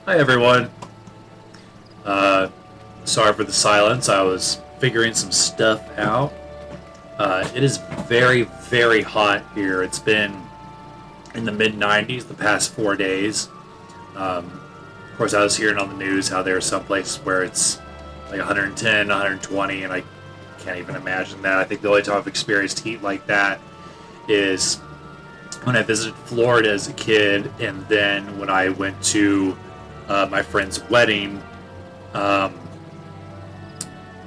Hi everyone. Sorry for the silence. I was figuring some stuff out. It is very, very hot here. It's been in the mid-90s the past 4 days. Of course, I was hearing on the news how there are some places where it's like 110, 120, and I can't even imagine that. I think the only time I've experienced heat like that is when I visited Florida as a kid, and then when I went to my friend's wedding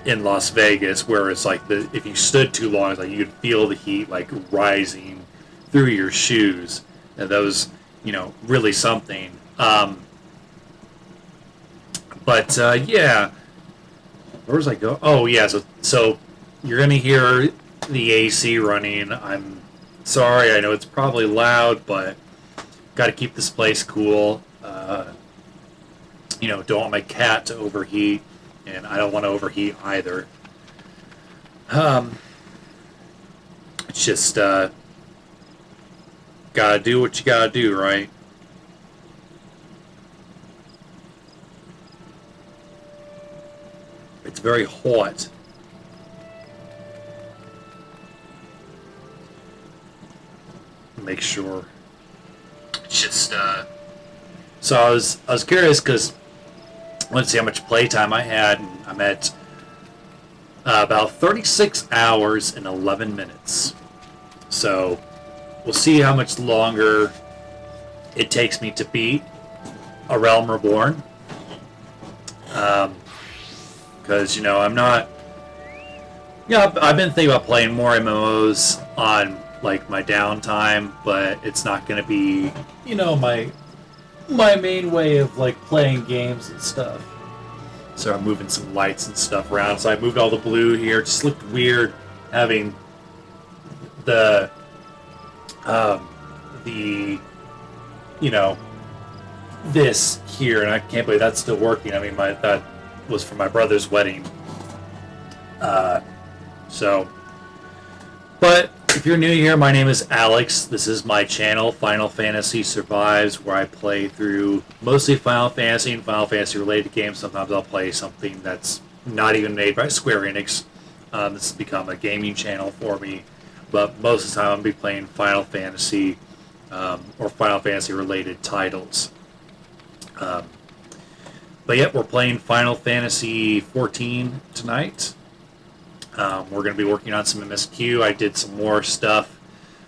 in Las Vegas, where it's like if you stood too long, it's like you could feel the heat like rising through your shoes, and that was really something. But yeah, where was I going? Oh yeah, so you're gonna hear the AC running. I'm sorry, I know it's probably loud, but got to keep this place cool. Don't want my cat to overheat, and I don't want to overheat either. It's just gotta do what you gotta do, right? It's very hot. Make sure. It's just so I was curious because I wanted to see how much playtime I had, and I'm at about 36 hours and 11 minutes. So we'll see how much longer it takes me to beat A Realm Reborn. Because I'm not. I've been thinking about playing more MMOs on like my downtime, but it's not going to be, you know, my main way of like playing games and stuff. So I'm moving some lights and stuff around. So I moved all the blue here. It just looked weird having the the you know, this here, and I can't believe that's still working. I mean, that was for my brother's wedding. So, but if you're new here, my name is Alex. This is my channel, Final Fantasy Survives, where I play through mostly Final Fantasy and Final Fantasy related games. Sometimes I'll play something that's not even made by Square Enix. This has become a gaming channel for me, but most of the time I'll be playing Final Fantasy or Final Fantasy related titles. But yet, we're playing Final Fantasy 14 tonight. We're going to be working on some MSQ. I did some more stuff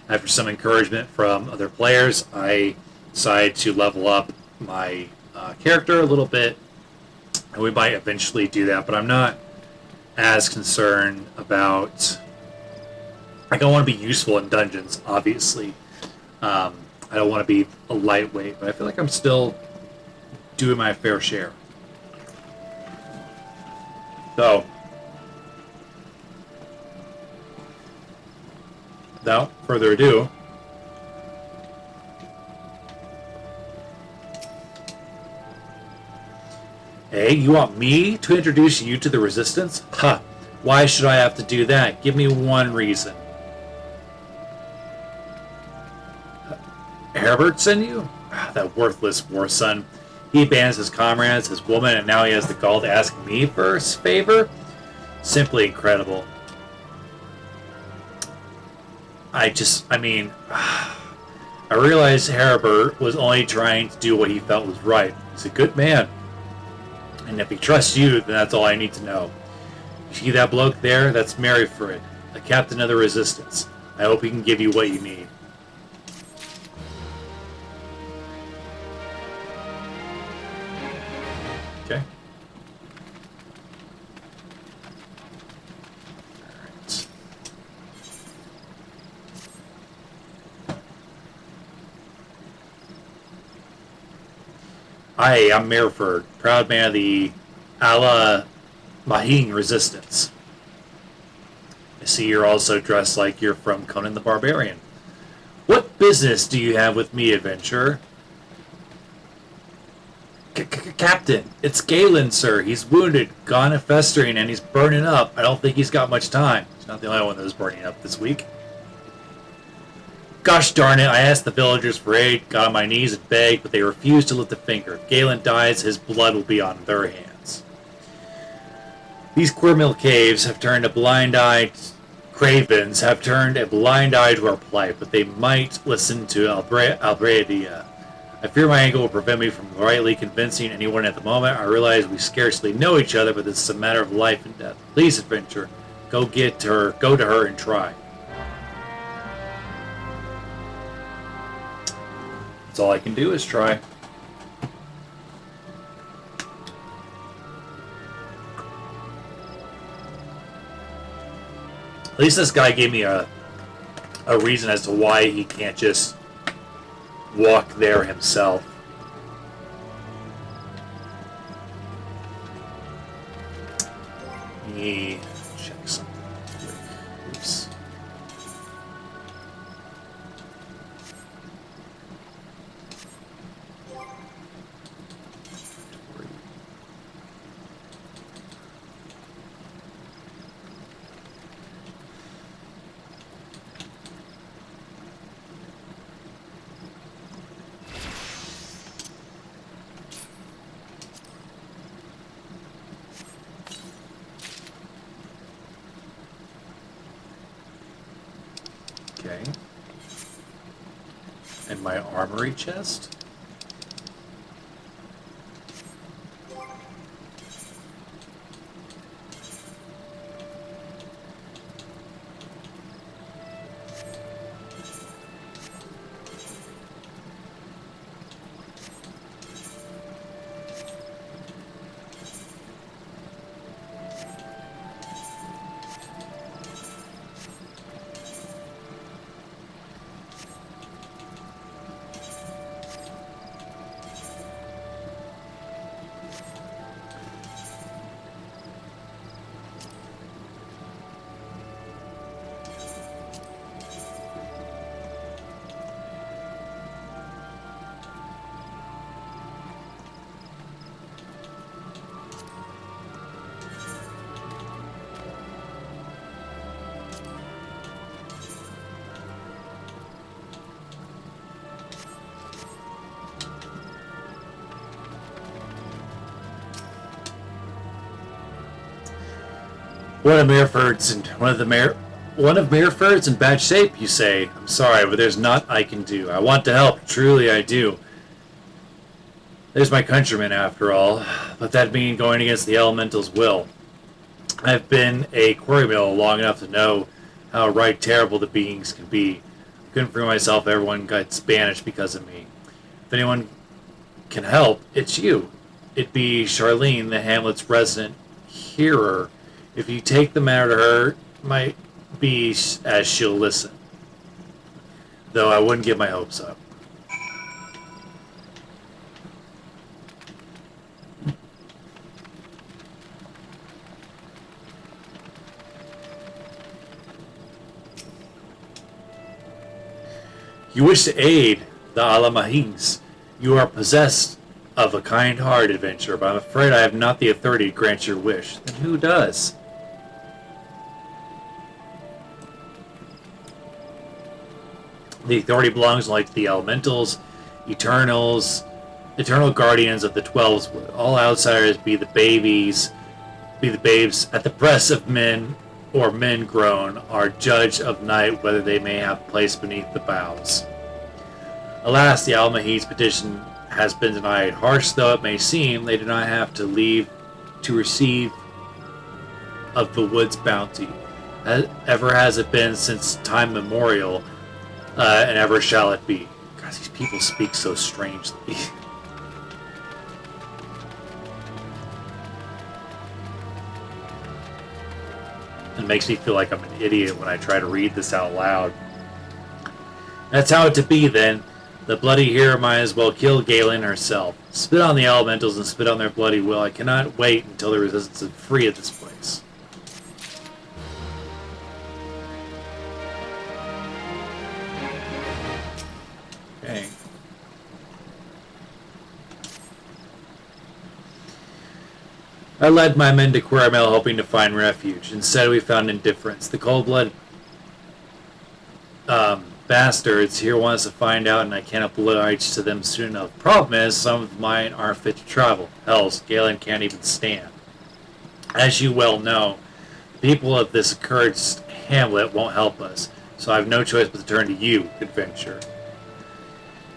after some encouragement from other players. I decided to level up my character a little bit, and we might eventually do that, but I'm not as concerned about... Like, I want to be useful in dungeons, obviously. I don't want to be a lightweight, but I feel like I'm still doing my fair share. So, without further ado, hey, you want me to introduce you to the Resistance? Huh, why should I have to do that? Give me one reason. Herbert sent you? That worthless war son. He abandons his comrades, his woman, and now he has the gall to ask me for a favor? Simply incredible. I realized Herbert was only trying to do what he felt was right. He's a good man. And if he trusts you, then that's all I need to know. You see that bloke there? That's Maryford, the captain of the Resistance. I hope he can give you what you need. Okay. Hi, I'm Maryford, proud man of the Allah Mahing Resistance. I see you're also dressed like you're from Conan the Barbarian. What business do you have with me, adventurer? Captain, it's Galen, sir. He's wounded, gone and festering, and he's burning up. I don't think he's got much time. He's not the only one that was burning up this week. Gosh darn it, I asked the villagers for aid, got on my knees and begged, but they refused to lift a finger. If Galen dies, his blood will be on their hands. These Quirmill caves have turned a blind eye... Cravens have turned a blind eye to our plight, but they might listen to Albredia. I fear my anger will prevent me from rightly convincing anyone at the moment. I realize we scarcely know each other, but this is a matter of life and death. Please, adventure, go to her and try. That's all I can do is try. At least this guy gave me a reason as to why he can't just walk there himself. Let me check something quick. Oops. Okay. And my armory chest. One of Mireford's in bad shape, you say. I'm sorry, but there's naught I can do. I want to help, truly I do. There's my countrymen, after all, but that means going against the elemental's will. I've been a quarry mill long enough to know how right terrible the beings can be. I couldn't free myself, everyone got banished because of me. If anyone can help, it's you. It be Charlene, the hamlet's resident hearer. If you take the matter to her, might be as she'll listen. Though I wouldn't give my hopes up. You wish to aid the Alamahins. You are possessed of a kind heart, adventurer, but I'm afraid I have not the authority to grant your wish. Then who does? The authority belongs like to the elementals, eternal guardians of the 12's wood. All outsiders be the babes at the breasts of men or men grown, are judge of night whether they may have place beneath the boughs. Alas, the Almahid's petition has been denied. Harsh though it may seem, they do not have to leave to receive of the wood's bounty. Ever has it been since time memorial, and ever shall it be. Guys, these people speak so strangely. It makes me feel like I'm an idiot when I try to read this out loud. That's how it to be, then. The bloody hero might as well kill Galen herself. Spit on the elementals and spit on their bloody will. I cannot wait until the resistance is free of this place. Okay. I led my men to Quarrymill hoping to find refuge. Instead, we found indifference. The cold-blooded bastards here want us to find out, and I can't oblige to them soon enough. Problem is, some of mine aren't fit to travel. Hells, Galen can't even stand. As you well know, the people of this accursed hamlet won't help us, so I have no choice but to turn to you, adventurer.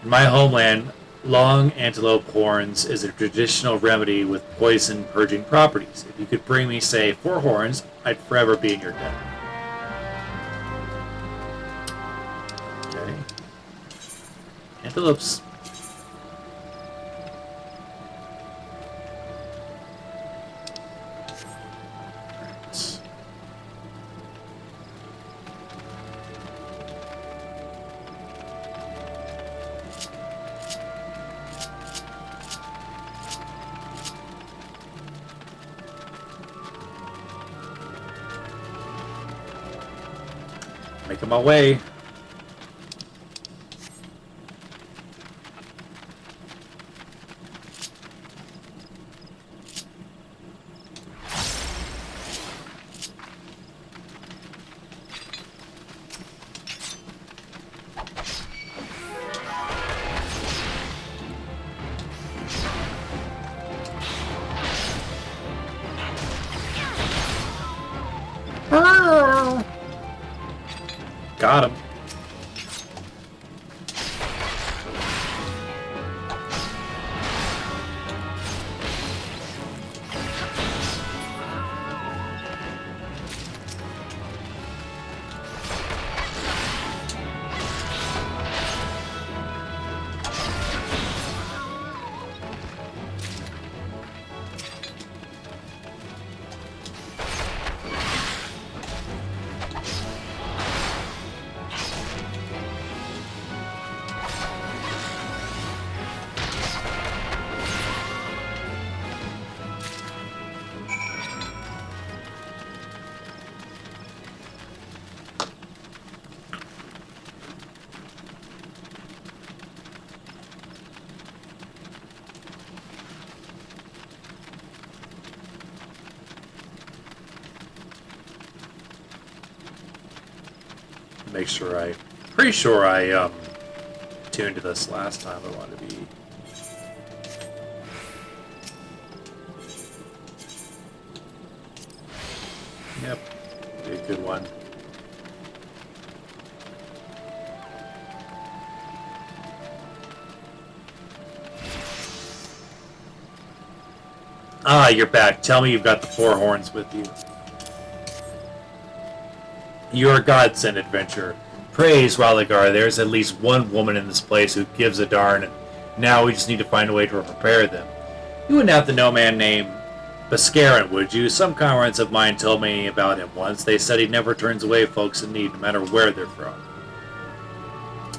In my homeland, long antelope horns is a traditional remedy with poison purging properties. If you could bring me, say, 4 horns, I'd forever be in your debt. Okay. Antelopes. Right. Making my way. Got him. Make sure pretty sure I tuned to this last time. I want to be Yep. Be a good one. Ah, you're back. Tell me you've got the four horns with you. You're a godsend, adventurer. Praise Raleigh. There's at least one woman in this place who gives a darn, and now we just need to find a way to prepare them. You wouldn't have to know a man named Bascarin, would you? Some comrades of mine told me about him once. They said he never turns away folks in need, no matter where they're from.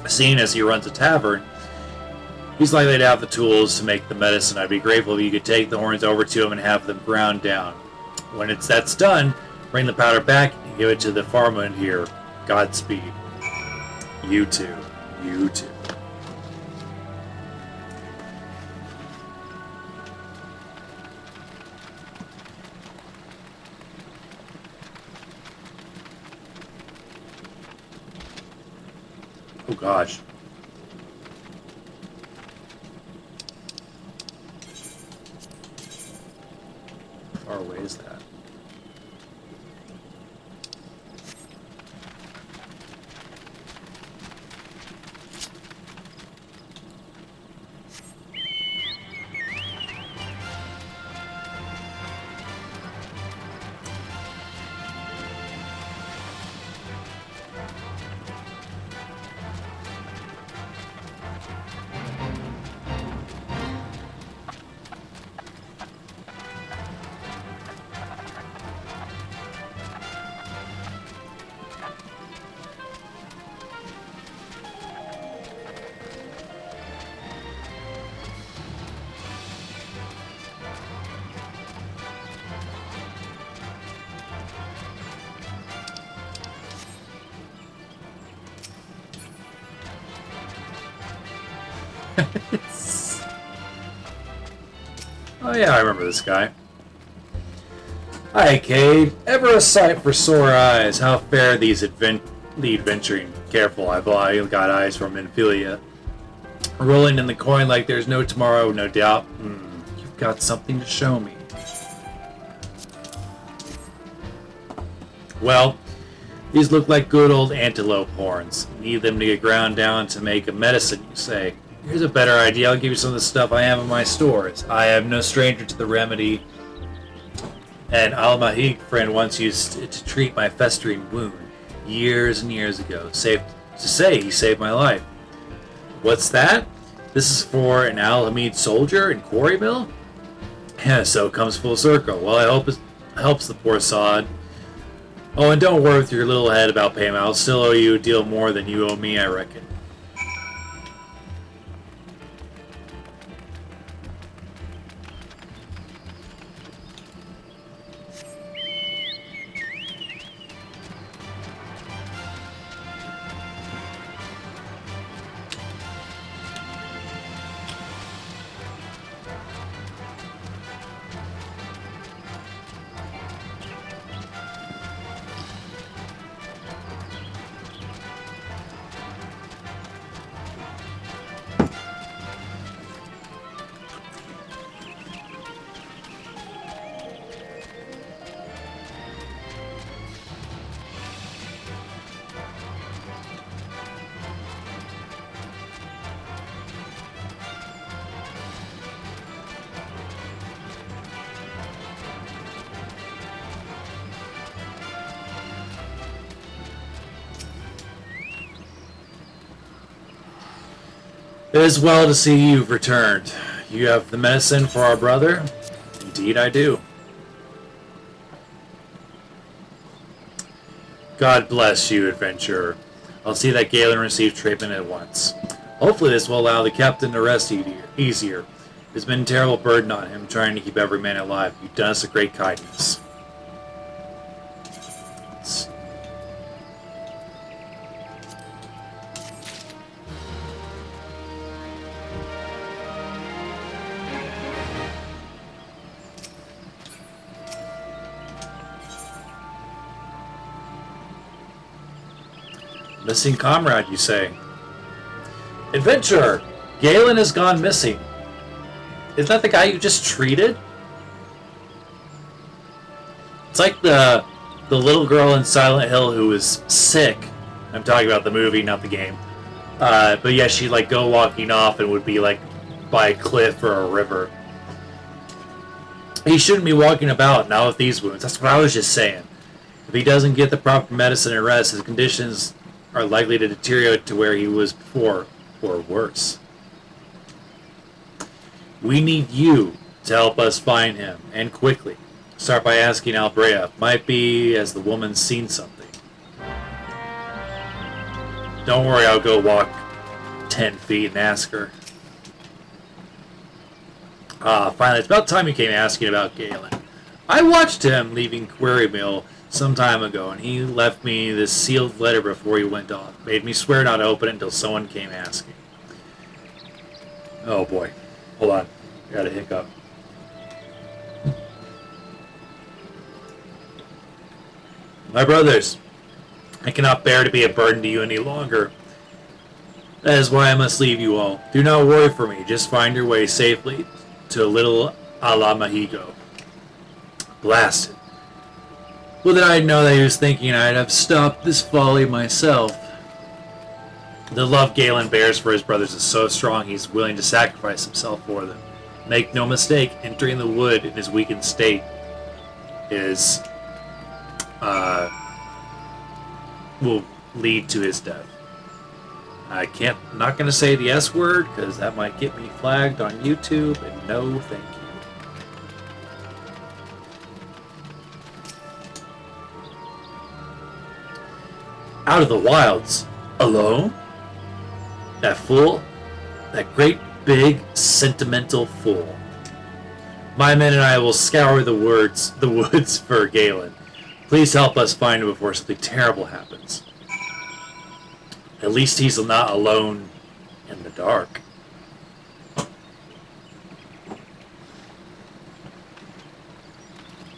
Seeing as he runs a tavern, he's likely to have the tools to make the medicine. I'd be grateful if you could take the horns over to him and have them ground down. When that's done, bring the powder back and give it to the farmer here. Godspeed. You too. You too. Oh gosh. How far away is that? Oh yeah, I remember this guy. Hi, Cade. Ever a sight for sore eyes. How fair these lead venturing. Careful, I've got eyes from Infilia. Rolling in the coin like there's no tomorrow, no doubt. You've got something to show me. Well, these look like good old antelope horns. Need them to get ground down to make a medicine, you say. Here's a better idea. I'll give you some of the stuff I have in my stores. I am no stranger to the remedy. An Al-Mahig friend once used it to treat my festering wound years and years ago. Safe to say, he saved my life. What's that? This is for an Al-Hamid soldier in Quarrymill? Yeah, so it comes full circle. Well, I hope it helps the poor sod. Oh, and don't worry with your little head about payment. I'll still owe you a deal more than you owe me, I reckon. It is well to see you've returned. You have the medicine for our brother? Indeed I do. God bless you, adventurer. I'll see that Galen receives treatment at once. Hopefully this will allow the captain to rest easier. It's been a terrible burden on him trying to keep every man alive. You've done us a great kindness. Missing comrade, you say? Adventurer! Galen has gone missing. Isn't that the guy you just treated? It's like the the little girl in Silent Hill who was sick. I'm talking about the movie, not the game. But yeah, she'd like go walking off and would be like by a cliff or a river. He shouldn't be walking about now with these wounds. That's what I was just saying. If he doesn't get the proper medicine and rest, his conditions are likely to deteriorate to where he was before, or worse. We need you to help us find him, and quickly. Start by asking Albrea. Might be as the woman's seen something. Don't worry, I'll go walk 10 feet and ask her. Finally, it's about time you came asking about Galen. I watched him leaving Quarry Mill some time ago, and he left me this sealed letter before he went off. Made me swear not to open it until someone came asking. Oh boy. Hold on. I got a hiccup. My brothers, I cannot bear to be a burden to you any longer. That is why I must leave you all. Do not worry for me. Just find your way safely to little Alamahigo. Blasted. Well, then I'd know that he was thinking I'd have stopped this folly myself. The love Galen bears for his brothers is so strong he's willing to sacrifice himself for them. Make no mistake, entering the wood in his weakened state is will lead to his death. I'm not going to say the S word because that might get me flagged on YouTube, and no thank you. Out of the wilds, alone? That fool? That great, big, sentimental fool. My men and I will scour the woods for Galen. Please help us find him before something terrible happens. At least he's not alone in the dark.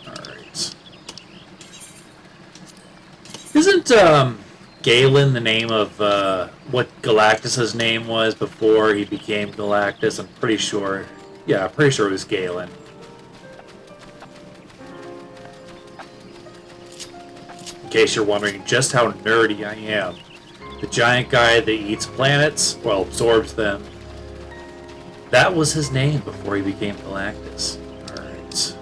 Alright. Isn't, Galen the name of, what Galactus's name was before he became Galactus? I'm pretty sure. Yeah, I'm pretty sure it was Galen. In case you're wondering just how nerdy I am. The giant guy that eats planets, well, absorbs them. That was his name before he became Galactus. Alright.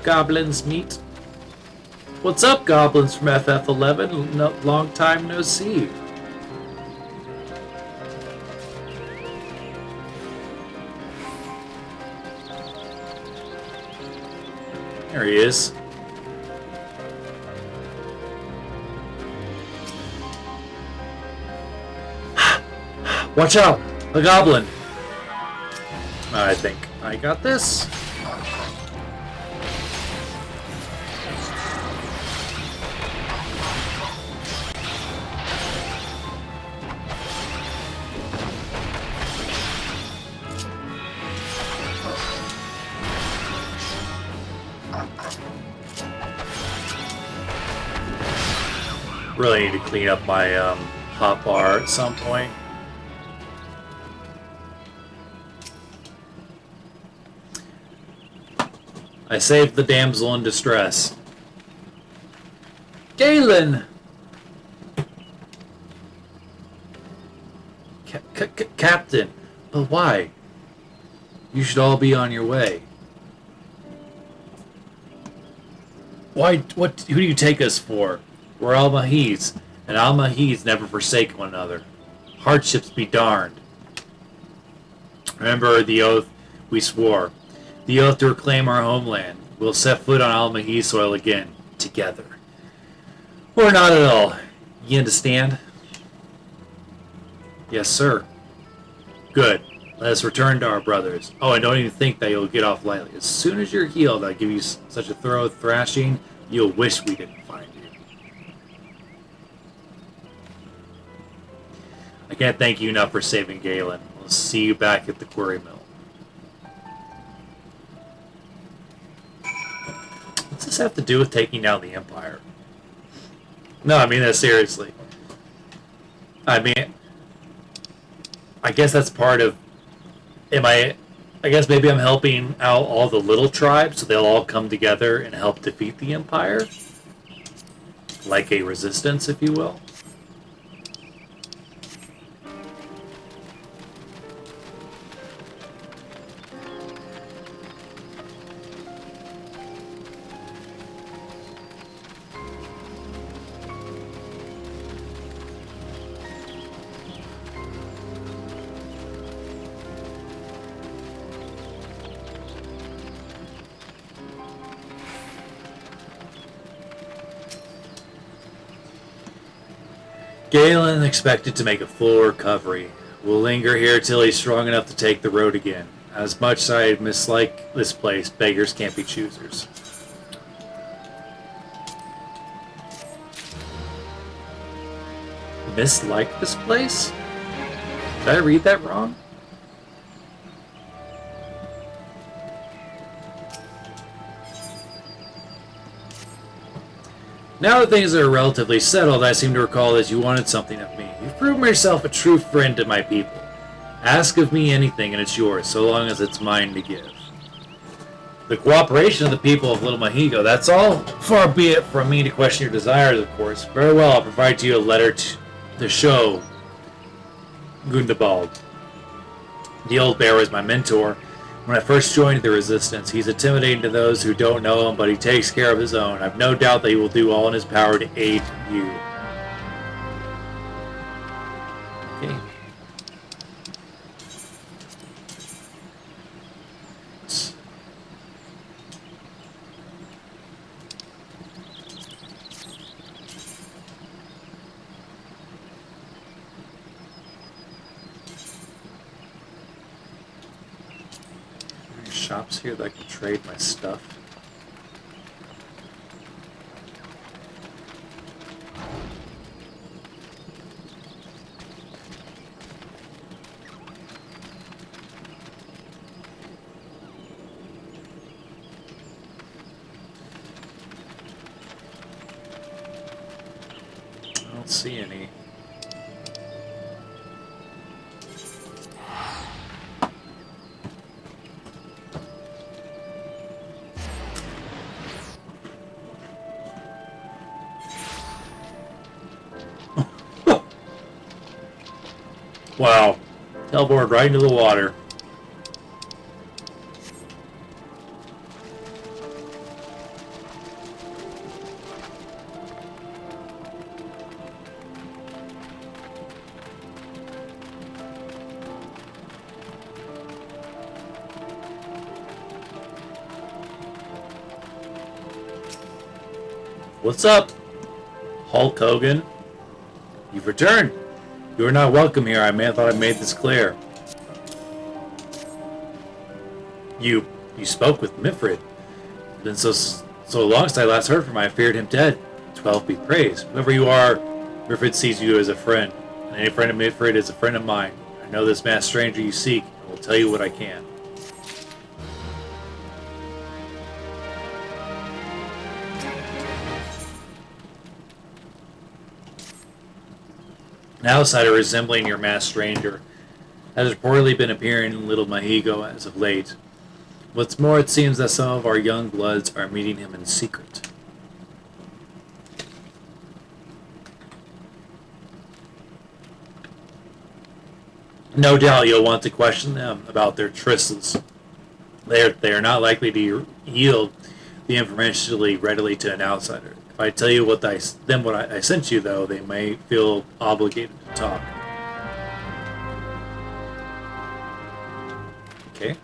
Goblins meet. What's up, goblins from FF11? No, long time no see. There he is. Watch out! A goblin! I think I got this. Really need to clean up my hotbar at some point. I saved the damsel in distress. Galen! Captain, but why? You should all be on your way. Why? What? Who do you take us for? We're Almahis, and Almahis never forsake one another. Hardships be darned. Remember the oath we swore. The oath to reclaim our homeland. We'll set foot on Almahis soil again, together. Or not at all. You understand? Yes, sir. Good. Let us return to our brothers. Oh, and don't even think that you'll get off lightly. As soon as you're healed, I'll give you such a thorough thrashing, you'll wish we didn't find you. I can't thank you enough for saving Galen. We'll see you back at the quarry mill. What's this have to do with taking down the Empire? No, I mean that seriously. I mean, I guess that's part of... I guess maybe I'm helping out all the little tribes so they'll all come together and help defeat the Empire. Like a resistance, if you will. Galen expected to make a full recovery. We'll linger here till he's strong enough to take the road again. As much as I mislike this place, beggars can't be choosers. Mislike this place? Did I read that wrong? Now that things are relatively settled, I seem to recall that you wanted something of me. You've proven yourself a true friend to my people. Ask of me anything and it's yours, so long as it's mine to give. The cooperation of the people of Little Mahigo, that's all. Far be it from me to question your desires, of course. Very well, I'll provide to you a letter to show Gundabald. The old bear was my mentor. When I first joined the Resistance, he's intimidating to those who don't know him, but he takes care of his own. I've no doubt that he will do all in his power to aid you. Okay. Shops here that I can trade my stuff. I don't see any. Wow. Teleport right into the water. What's up, Hulk Hogan? You've returned. You are not welcome here. I thought I made this clear. You spoke with Mifrid. It's been so long since I last heard from him. I feared him dead. 12 be praised. Whoever you are, Mifrid sees you as a friend. And any friend of Mifrid is a friend of mine. I know this masked stranger you seek, and will tell you what I can. An outsider resembling your masked stranger has reportedly been appearing in Little Mahigo as of late. What's more, it seems that some of our young bloods are meeting him in secret. No doubt you'll want to question them about their trysts. They are not likely to yield the information readily to an outsider. If I tell you what I sent you, though, they may feel obligated to talk. Okay.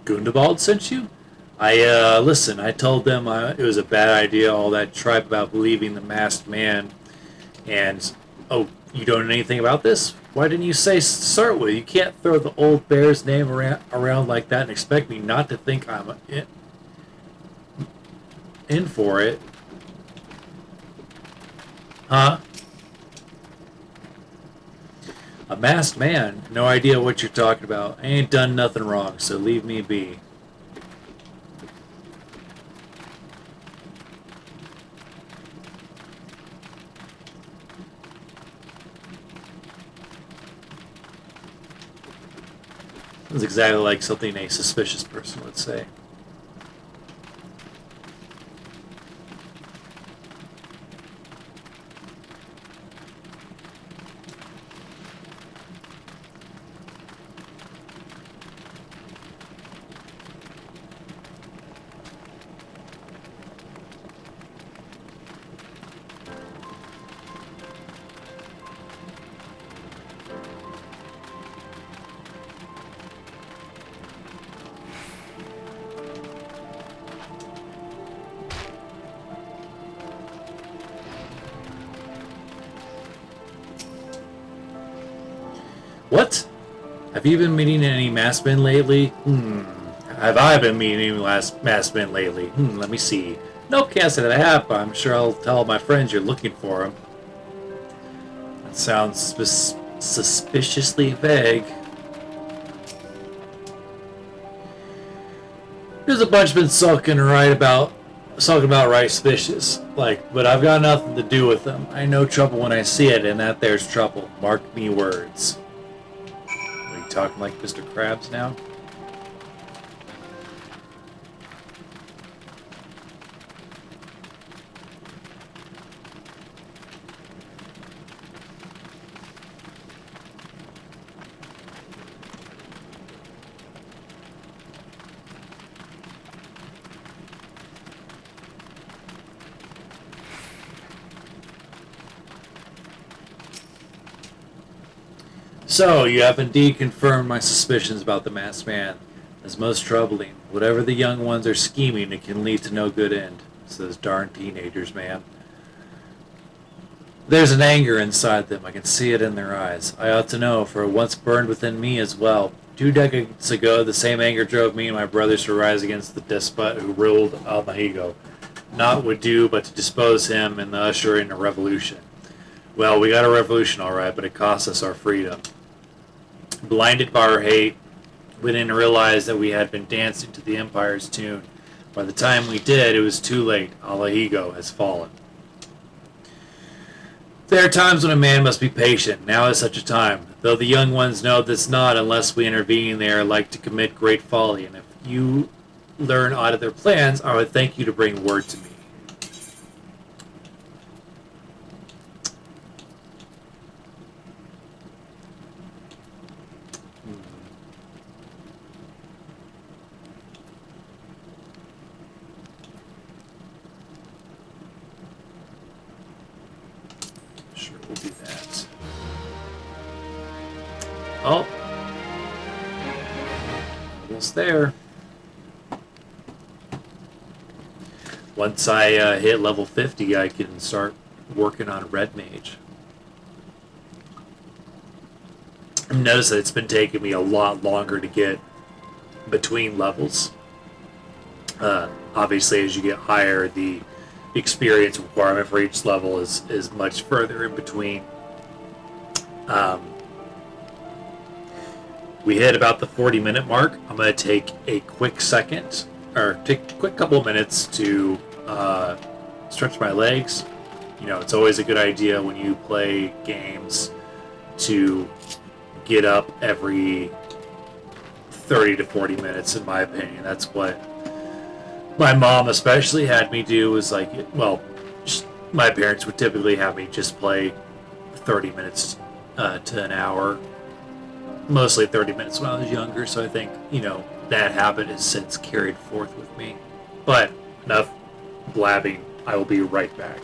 Gundabald sent you? Listen, I told them it was a bad idea, all that tripe about believing the masked man, and, oh, you don't know anything about this? Why didn't you say to start with? You can't throw the old bear's name around like that and expect me not to think I'm in for it. Huh? A masked man? No idea what you're talking about. I ain't done nothing wrong, so leave me be. It's exactly like something a suspicious person would say. What? Have you been meeting any masked men lately? Have I been meeting any masked men lately? Let me see. No, can't say that I have, but I'm sure I'll tell my friends you're looking for them. That sounds suspiciously vague. There's a bunch been talking about right suspicious. But I've got nothing to do with them. I know trouble when I see it, and that there's trouble. Mark me words. Are you talking like Mr. Krabs now? So, you have indeed confirmed my suspicions about the masked man. As most troubling. Whatever the young ones are scheming, it can lead to no good end. It's those darn teenagers, man. There's an anger inside them. I can see it in their eyes. I ought to know, for it once burned within me as well. 2 decades ago, the same anger drove me and my brothers to rise against the despot who ruled Almahigo. Naught would do but to dispose him and usher in a revolution. Well, we got a revolution all right, but it cost us our freedom. Blinded by our hate, we didn't realize that we had been dancing to the Empire's tune. By the time we did, it was too late. Alahigo has fallen. There are times when a man must be patient. Now is such a time. Though the young ones know this not, unless we intervene, they are like to commit great folly. And if you learn aught of their plans, I would thank you to bring word to me. We'll do that. Oh. Almost there. Once I hit level 50, I can start working on Red Mage. I've noticed that it's been taking me a lot longer to get between levels. Obviously, as you get higher, the experience requirement for each level is much further in between. We hit about the 40-minute mark. I'm going to take a quick second, or take a quick couple of minutes to stretch my legs. You know, it's always a good idea when you play games to get up every 30 to 40 minutes, in my opinion. That's what my mom especially had me do, was like, well, my parents would typically have me just play 30 minutes to an hour, mostly 30 minutes when I was younger, so I think, you know, that habit has since carried forth with me. But enough blabbing, I will be right back.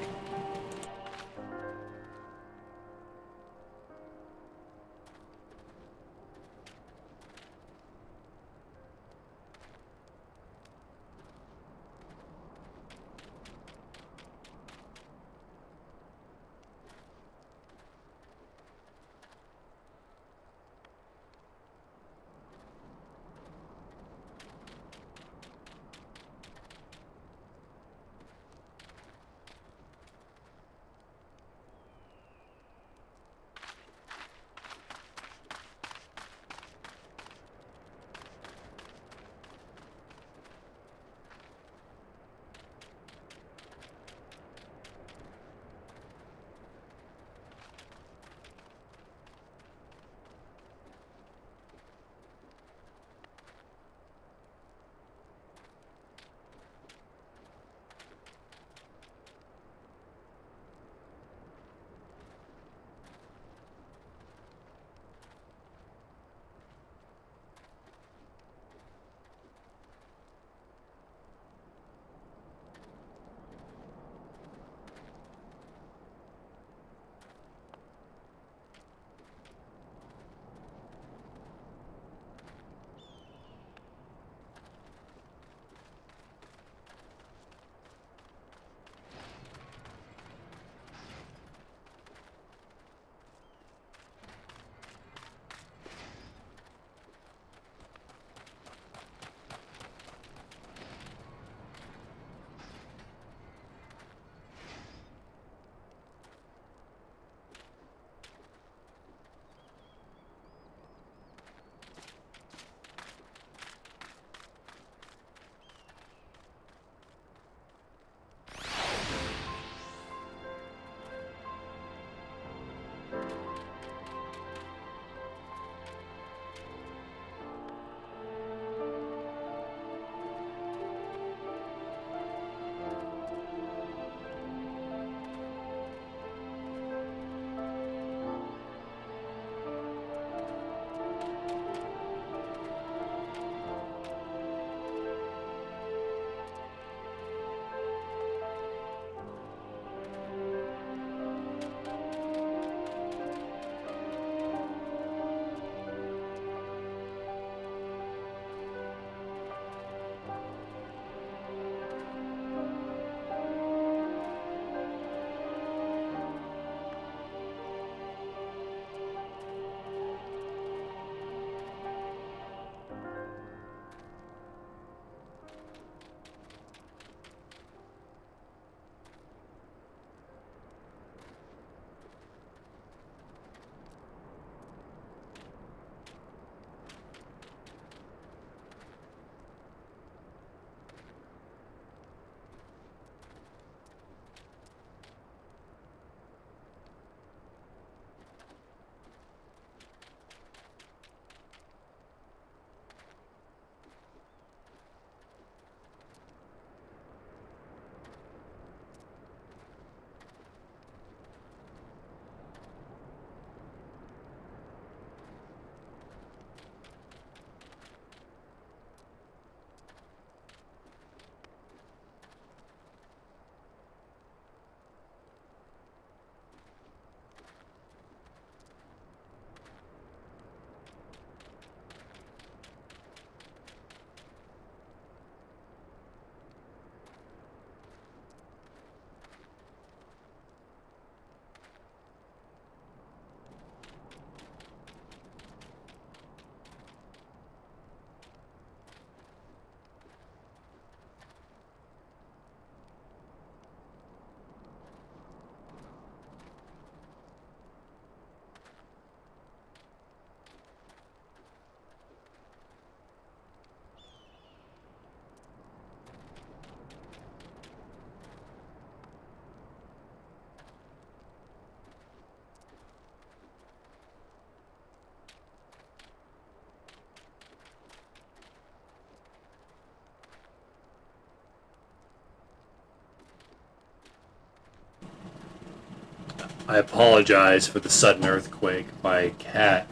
I apologize for the sudden earthquake. My cat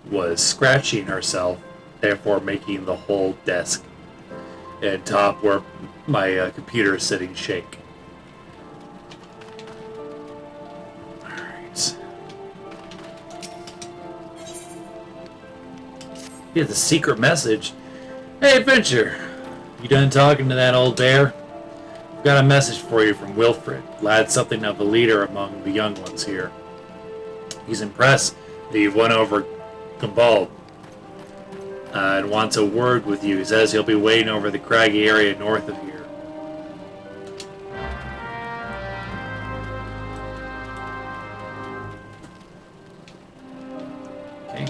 was scratching herself, therefore making the whole desk and top where my computer is sitting shake. Alright. Yeah, the secret message. Hey, Adventure! You done talking to that old bear? I've got a message for you from Wilfred. Lad's something of a leader among the young ones here. He's impressed that you've won over Gumball and wants a word with you. He says he'll be waiting over the craggy area north of here. Okay.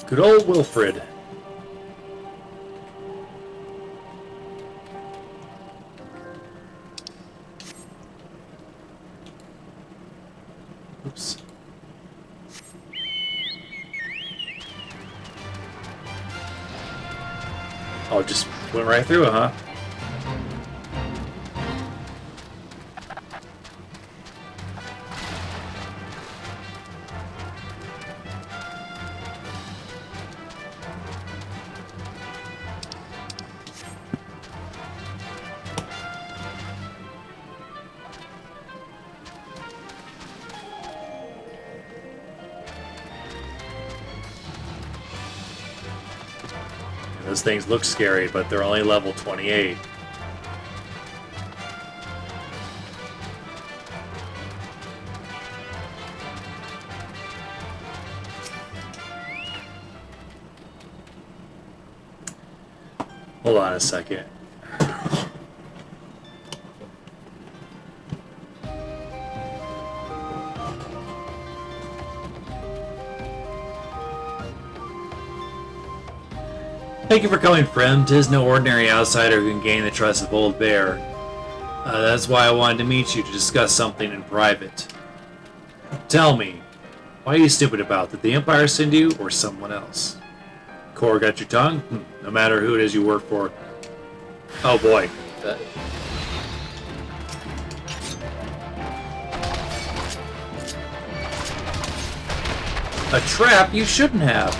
Good old Wilfred. Oops. Oh, just went right through it, huh? Those things look scary, but they're only level 28. Hold on a second. Thank you for coming, friend. 'Tis no ordinary outsider who can gain the trust of Old Bear. That's why I wanted to meet you to discuss something in private. Tell me, why are you stupid about? Did the Empire send you, or someone else? Core got your tongue? No matter who it is you work for. Oh boy. A trap? You shouldn't have.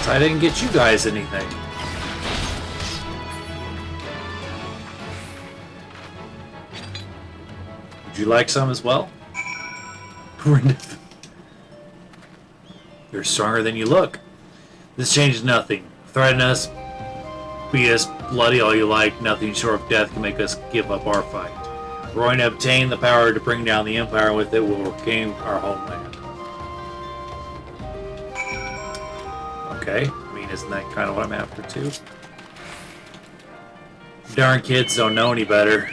I didn't get you guys anything. Would you like some as well? You're stronger than you look. This changes nothing. Threaten us, beat us bloody all you like. Nothing short of death can make us give up our fight. We're going to obtain the power to bring down the Empire, and with it we'll regain our homeland. Okay, I mean, isn't that kind of what I'm after too? Darn kids don't know any better.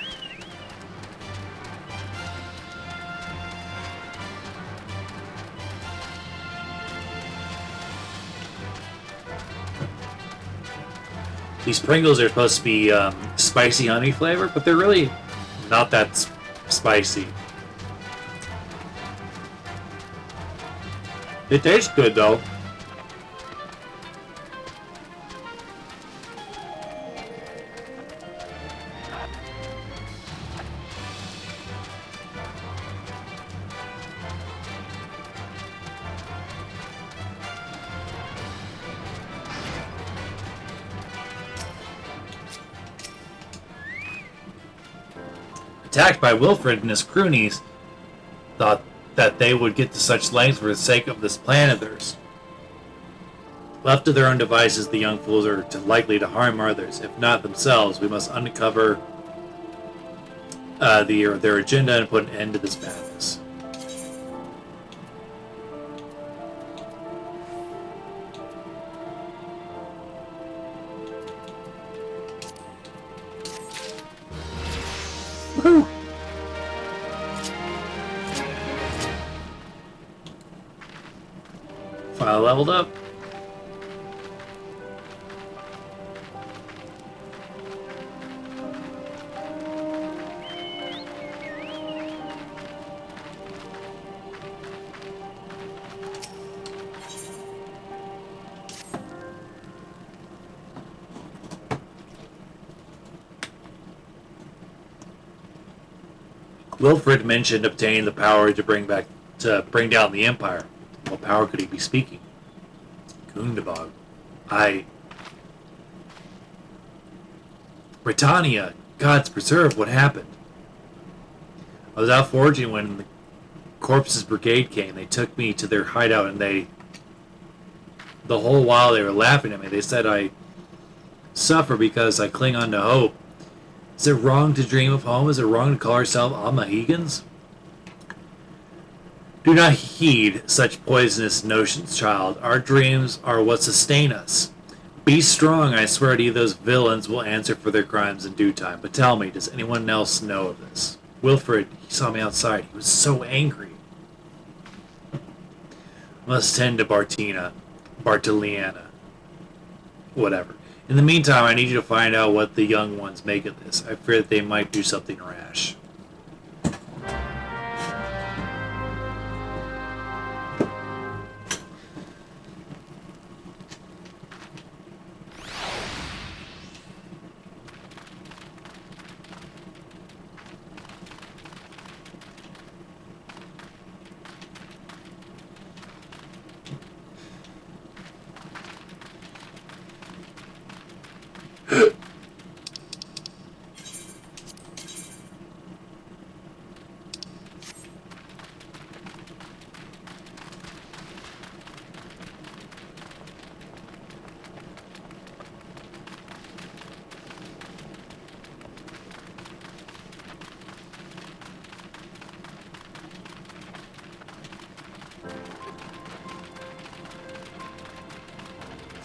These Pringles are supposed to be spicy honey flavored, but they're really not that spicy. It tastes good though. Attacked by Wilfred and his croonies, thought that they would get to such lengths for the sake of this plan of theirs. Left to their own devices, the young fools are likely to harm others. If not themselves, we must uncover their agenda and put an end to this madness. Woohoo! Finally leveled up. Wilfred mentioned obtaining the power to bring down the Empire. What power could he be speaking? Gundabog. Britannia! Gods preserve, what happened? I was out foraging when the Corpses Brigade came. They took me to their hideout and the whole while they were laughing at me. They said I suffer because I cling on to hope. Is it wrong to dream of home? Is it wrong to call ourselves Almahegans? Do not heed such poisonous notions, child. Our dreams are what sustain us. Be strong. I swear to you those villains will answer for their crimes in due time. But tell me, does anyone else know of this? Wilfred, he saw me outside. He was so angry. Must tend to Bartoliana. Whatever. In the meantime, I need you to find out what the young ones make of this. I fear that they might do something rash.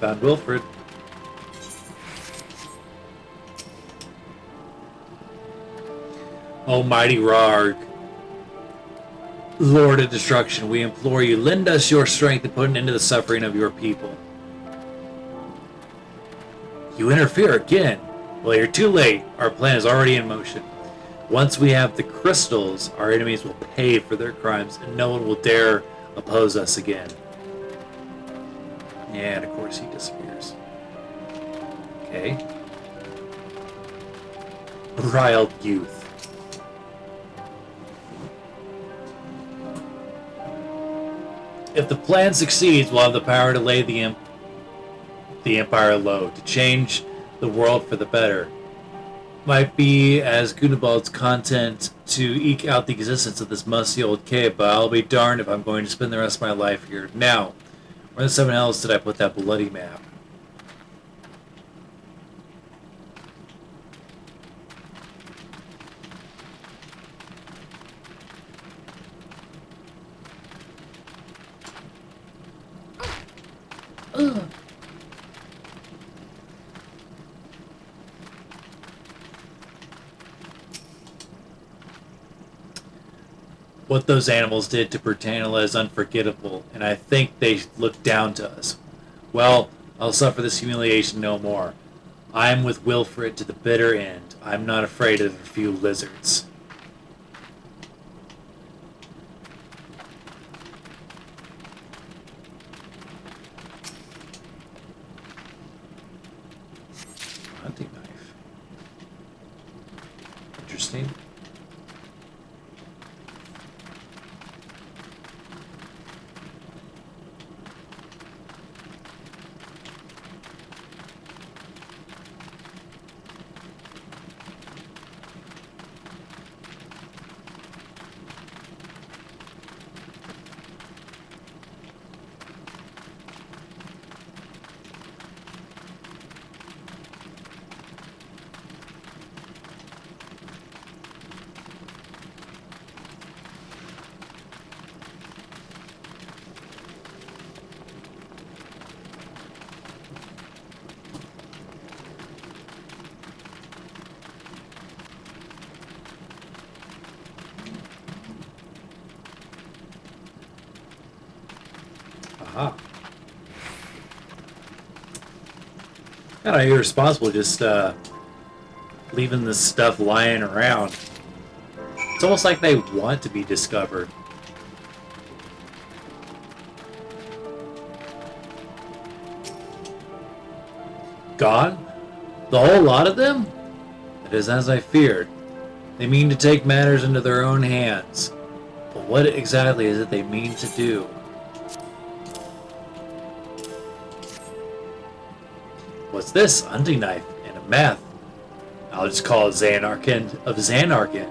Found Wilfred. Almighty Rarg, Lord of Destruction, we implore you, lend us your strength to put an end to the suffering of your people. You interfere again. Well, you're too late. Our plan is already in motion. Once we have the crystals, our enemies will pay for their crimes, and no one will dare oppose us again. And of course he disappears. Okay. Riled youth. If the plan succeeds, we'll have the power to lay the Empire low, to change the world for the better. Might be as Gundabald's content to eke out the existence of this musty old cave, but I'll be darned if I'm going to spend the rest of my life here. Now, where in the seven hells did I put that bloody map? Ugh. What those animals did to Britannia is unforgettable, and I think they look down to us. Well, I'll suffer this humiliation no more. I'm with Wilfred to the bitter end. I'm not afraid of a few lizards. Hunting knife. Interesting. Aha. Kind of irresponsible just leaving this stuff lying around. It's almost like they want to be discovered. Gone? The whole lot of them? It is as I feared. They mean to take matters into their own hands. But what exactly is it they mean to do? What's this? Hunting knife and a map. I'll just call it Xanarkin of Xanarkin.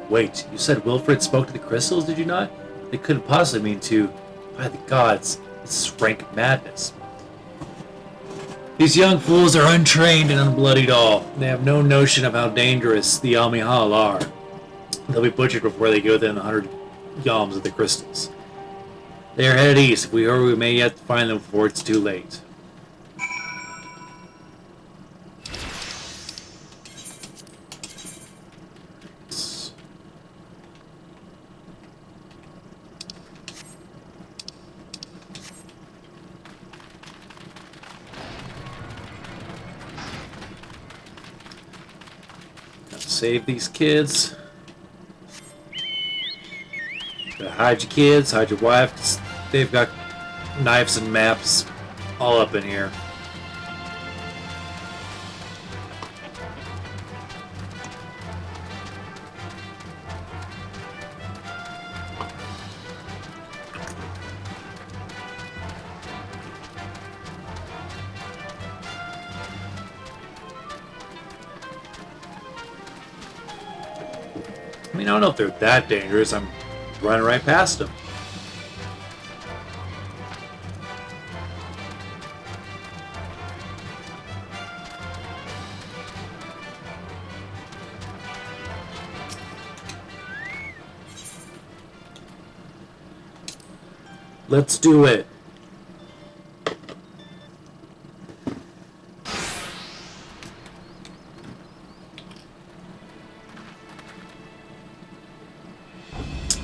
Wait, you said Wilfred spoke to the crystals, did you not? They couldn't possibly mean to. By the gods, this is rank madness. These young fools are untrained and unbloodied all. They have no notion of how dangerous the Almihal are. They'll be butchered before they go within 100 yalms of the crystals. They are headed east. If we hurry, we may yet find them before it's too late. Save these kids. Gotta hide your kids, hide your wife. 'Cause they've got knives and maps all up in here. I mean, I don't know if they're that dangerous. I'm running right past them. Let's do it.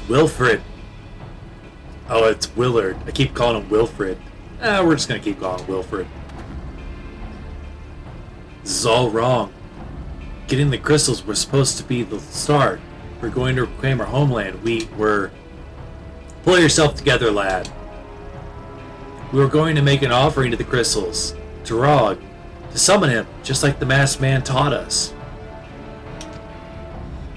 Wilfred. Oh, it's Willard. I keep calling him Wilfred. We're just going to keep calling him Wilfred. This is all wrong. Getting the crystals was supposed to be the start. We're going to reclaim our homeland. Pull yourself together, lad. We were going to make an offering to the crystals. To Rog. To summon him, just like the masked man taught us.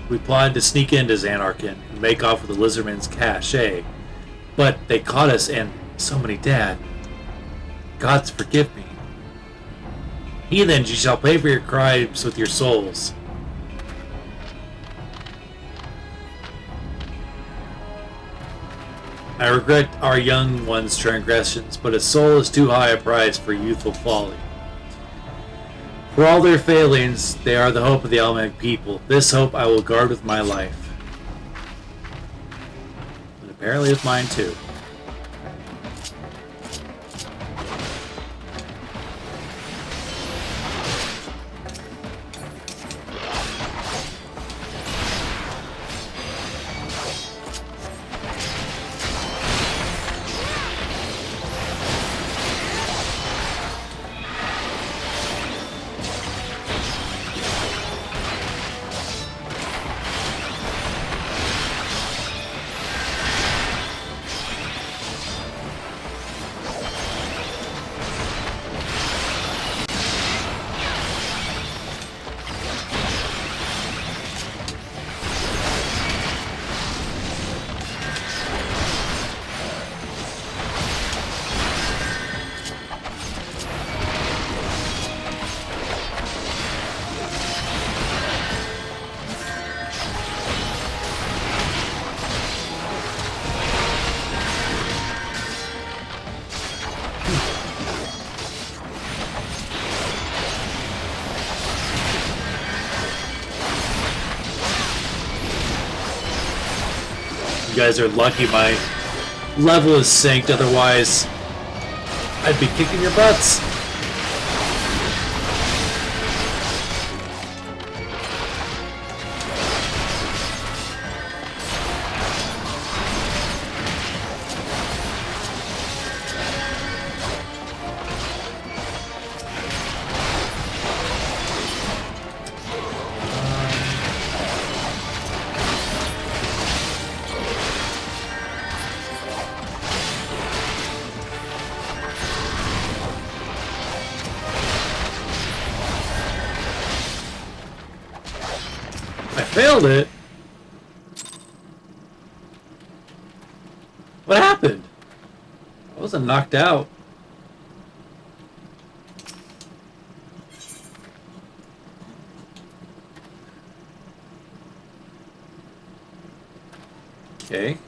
We planned to sneak into Xanarkin and make off with the Lizardman's cache, but they caught us and somebody died. Gods forgive me. Heathens, you shall pay for your crimes with your souls. I regret our young ones' transgressions, but a soul is too high a price for youthful folly. For all their failings, they are the hope of the Almec people. This hope I will guard with my life. And apparently with mine too. You guys are lucky my level is synced, otherwise I'd be kicking your butts. I failed it? What happened? I wasn't knocked out. Okay.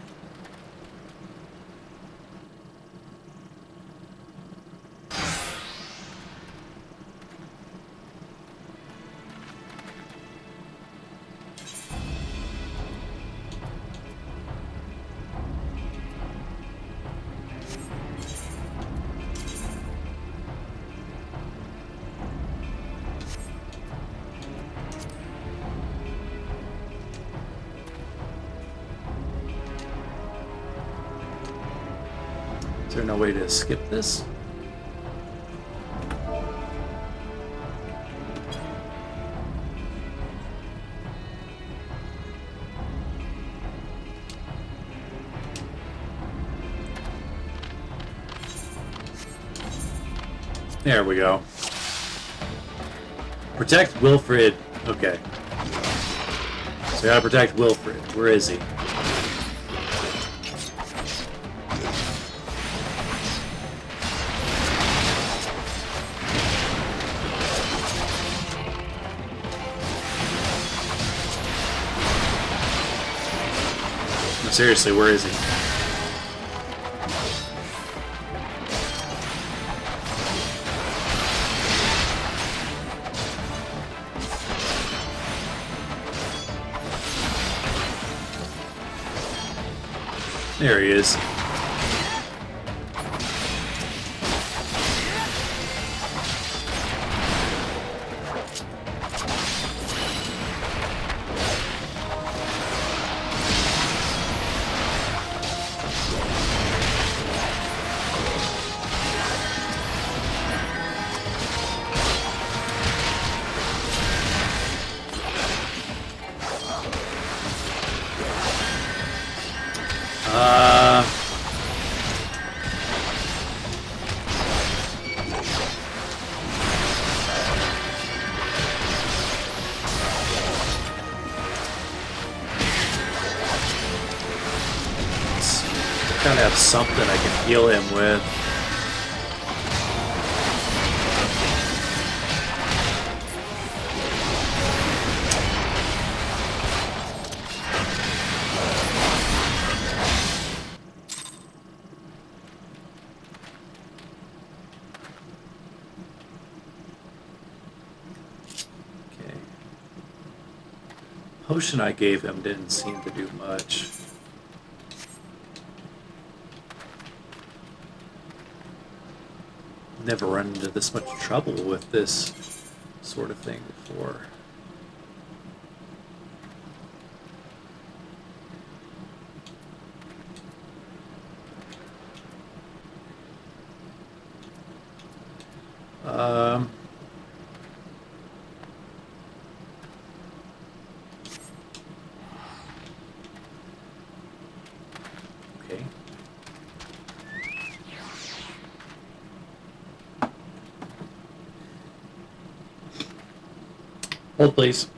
Is there no way to skip this? There we go. Protect Wilfred. Okay. So I gotta protect Wilfred. Where is he? No, seriously, where is he? There he is. Gotta have something I can heal him with. Okay. Potion I gave him didn't seem to do much. Never run into this much trouble with this sort of thing before. Okay. Hold, please.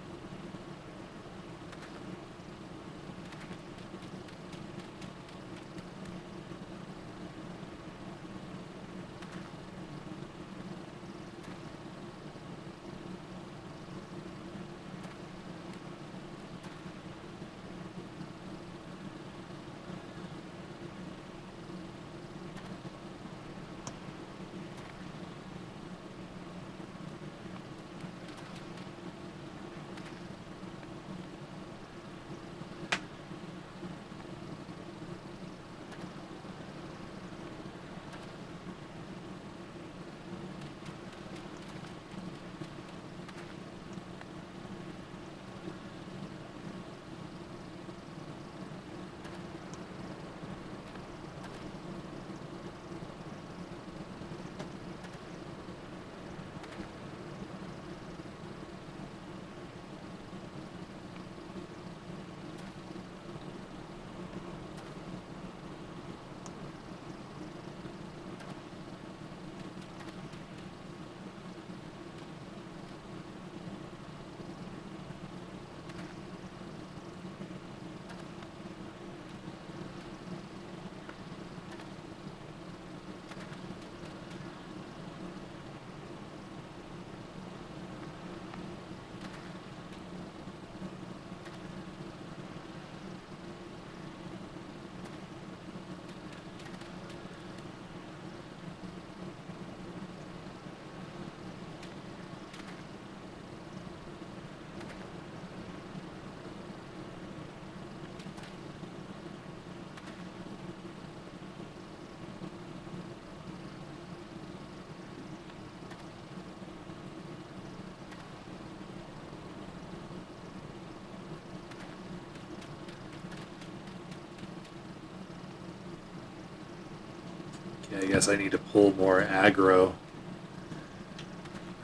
Yeah, I guess I need to pull more aggro.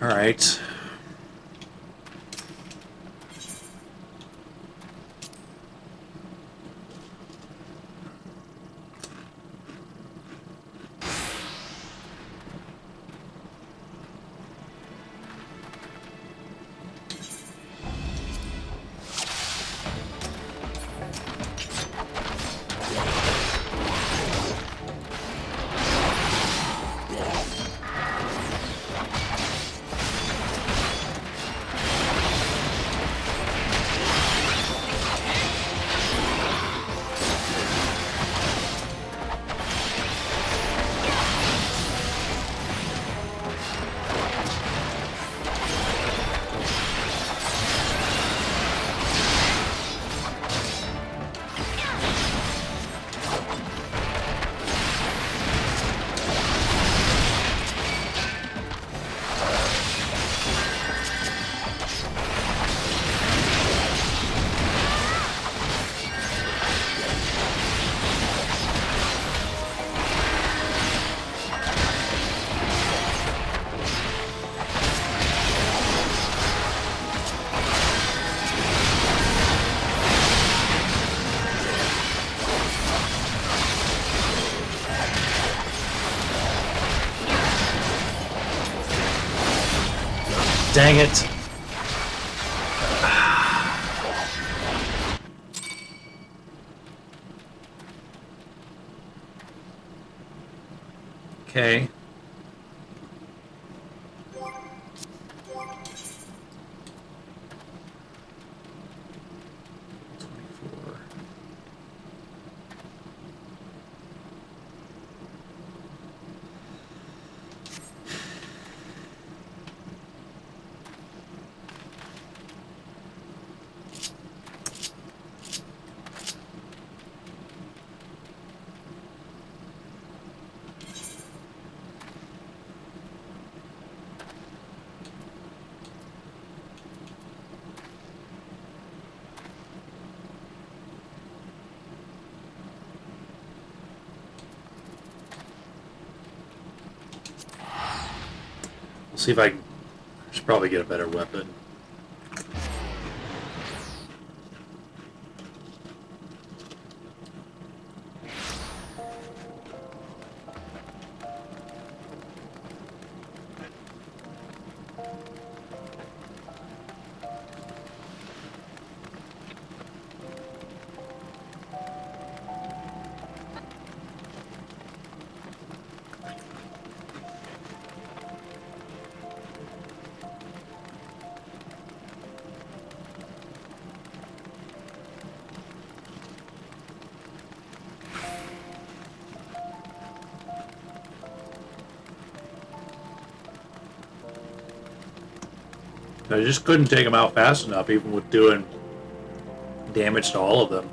Alright. Dang it. Okay. See if I should probably get a better weapon. I just couldn't take them out fast enough, even with doing damage to all of them.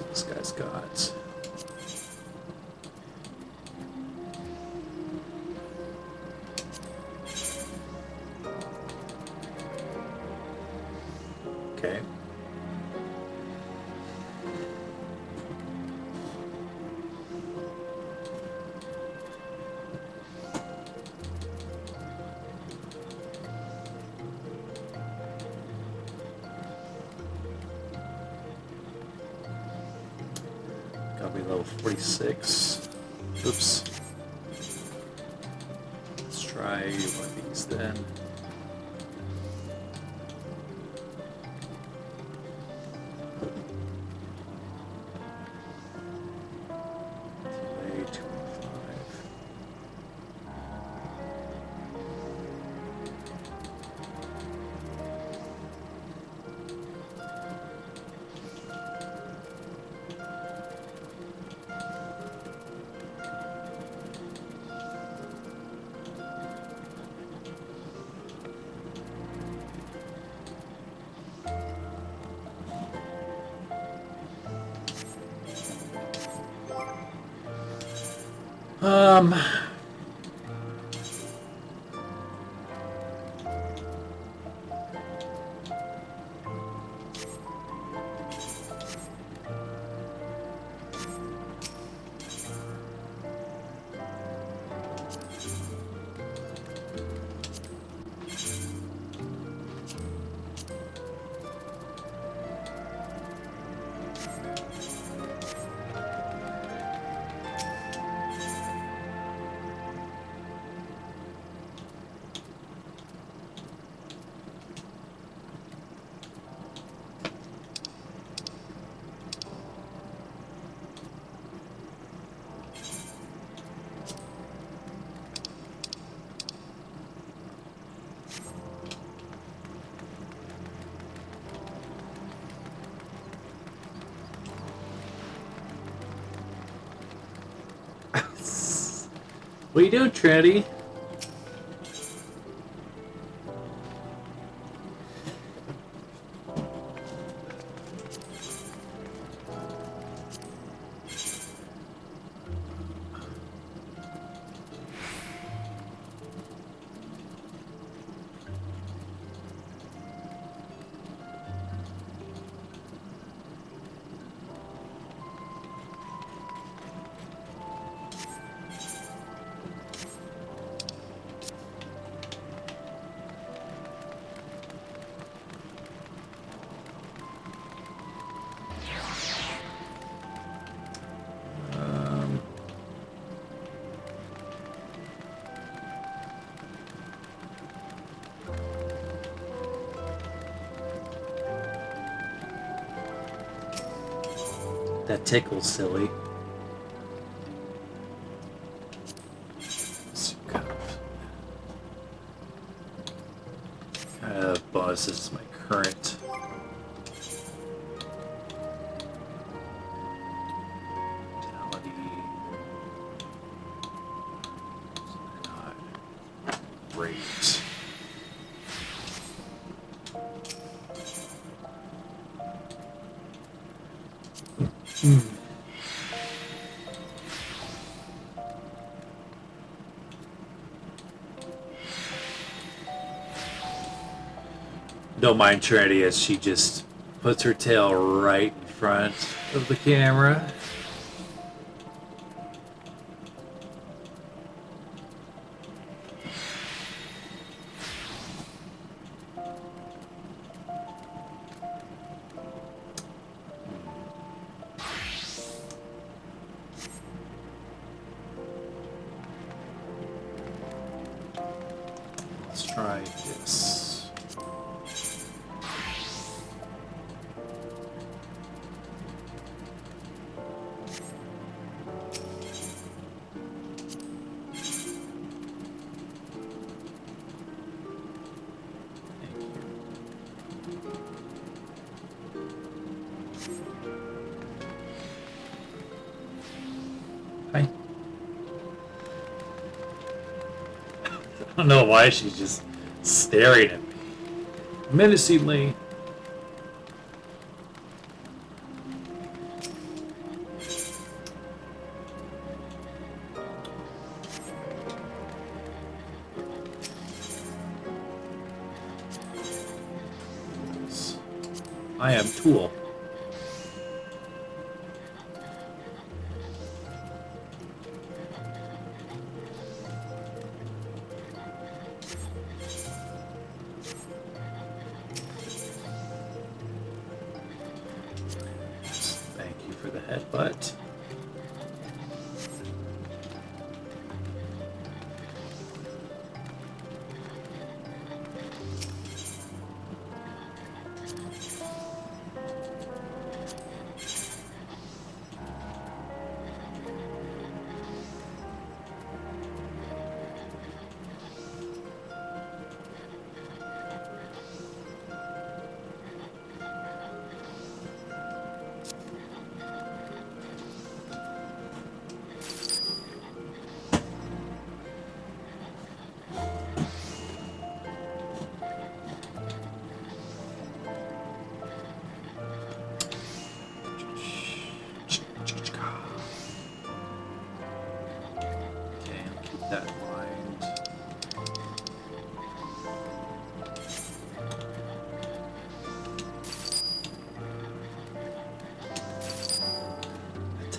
This guy's got. Okay. Got me level 46. Oops. Let's try one of these then. Um, what are you doing, Trinity? That tickles silly. Kind of bonuses my current. Not great. Don't mind Trinity as she just puts her tail right in front of the camera. Let's try this. Hi. I don't know why she's just staring at me menacingly. I am Tool. Thank you for the headbutt.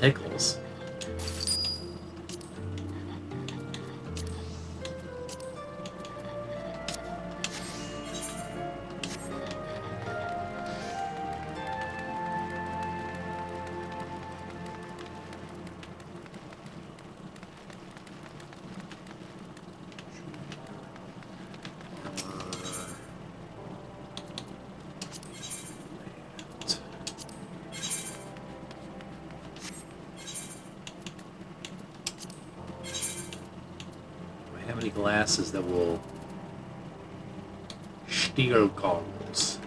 tickles. How many glasses that will steal goggles?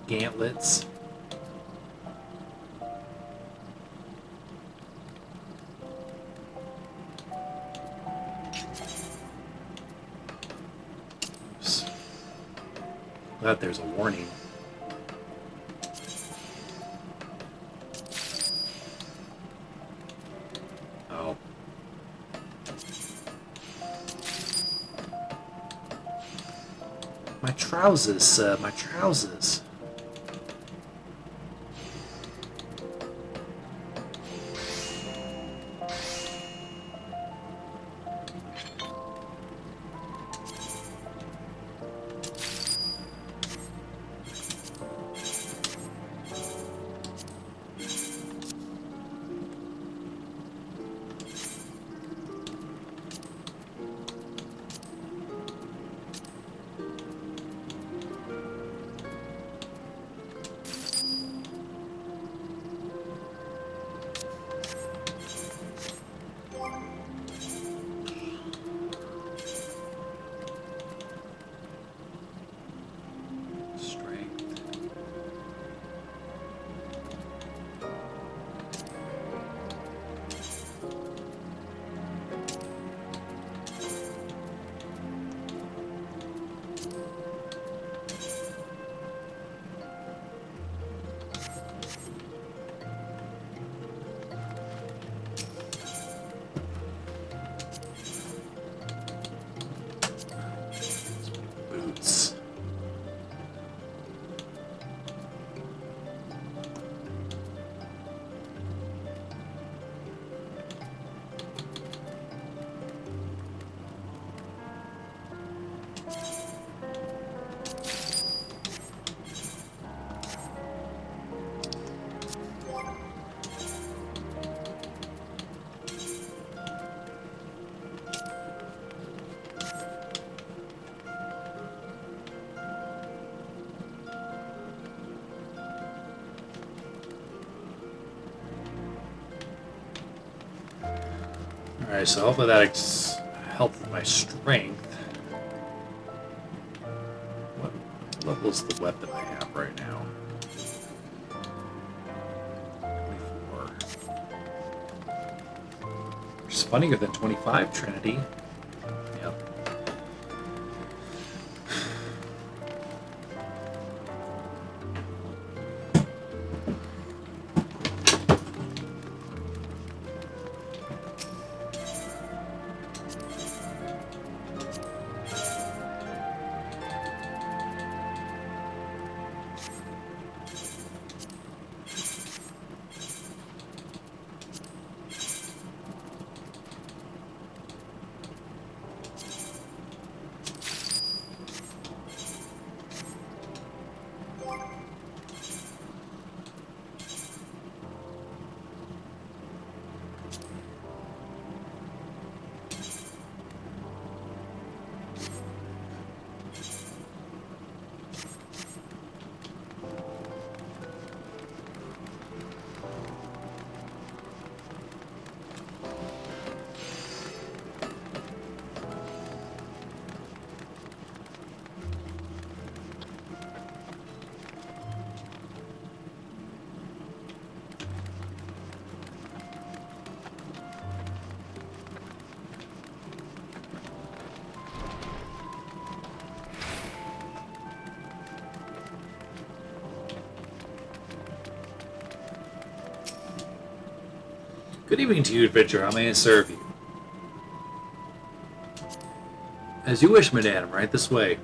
Gauntlets. Oops. Glad there's a warning. Oh. My trousers, my trousers. Alright, so hopefully that helped with my strength. What level's the weapon I have right now? 24. Which is funnier than 25, Trinity. Yep. Good evening to you, adventurer. How may I serve you? As you wish, madame. Right this way.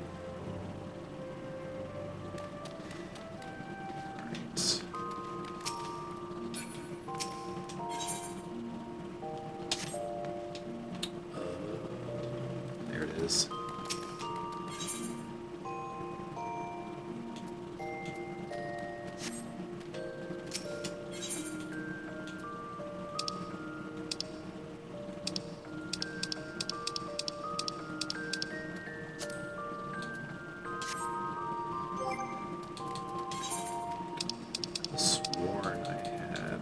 Right. There it is. Sworn I had.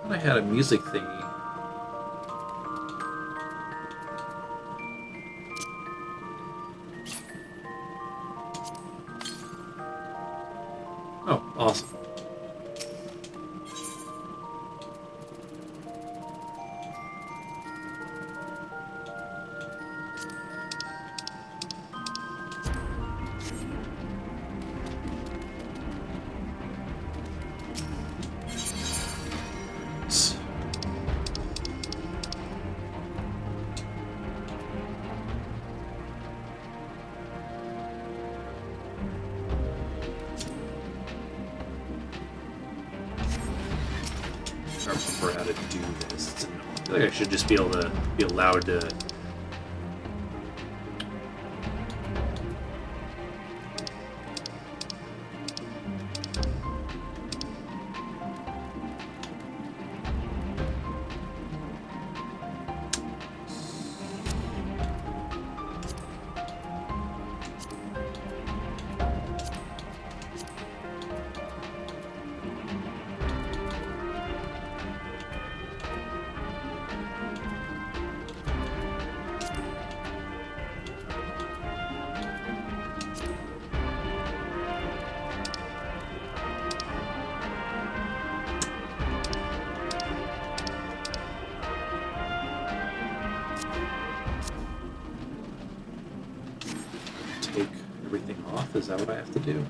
I had a music thingy. Oh, awesome. I remember how to do this. I feel like I should just be able to be allowed to. Take everything off? Is that what I have to do?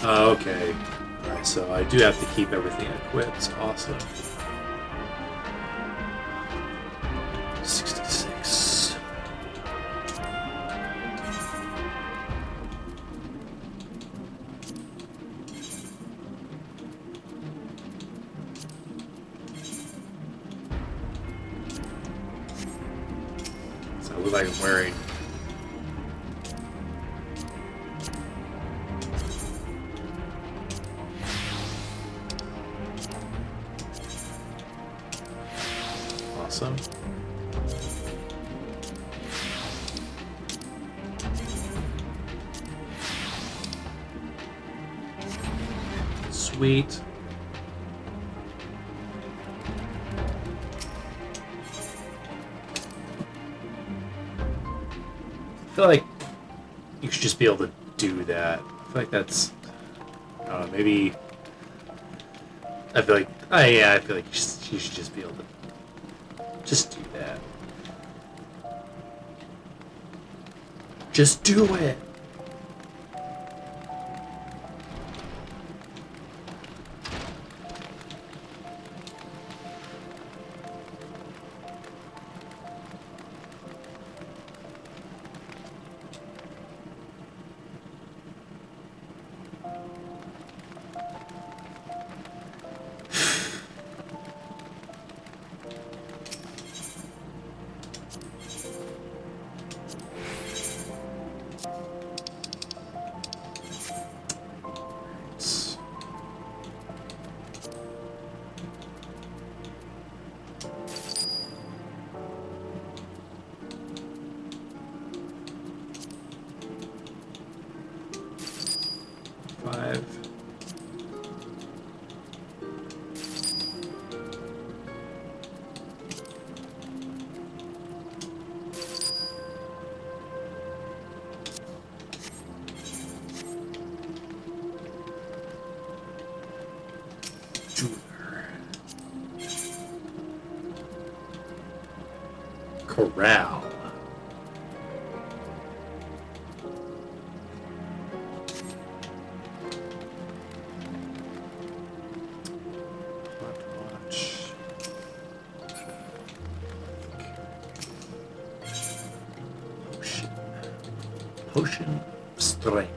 Okay. Alright, so I do have to keep everything equipped. Awesome. 66. So I look like I'm wearing. Awesome. Sweet. I feel like you should just be able to do that. I feel like that's maybe. I feel like I feel like you should just be able to just do that. Just do it. corral. Watch. Potion. Potion of strength.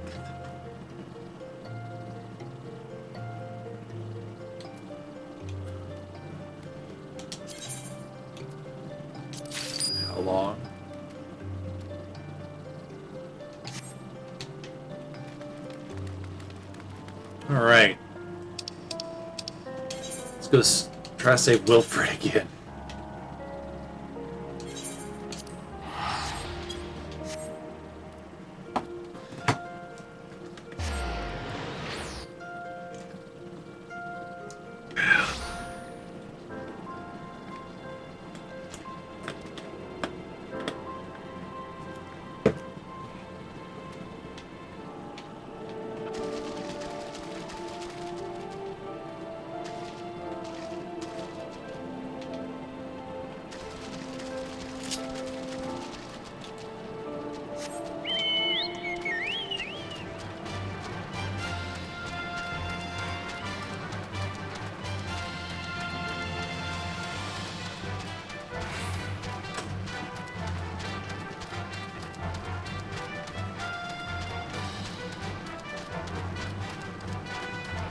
How long? All right. Let's go try to save Wilfred again.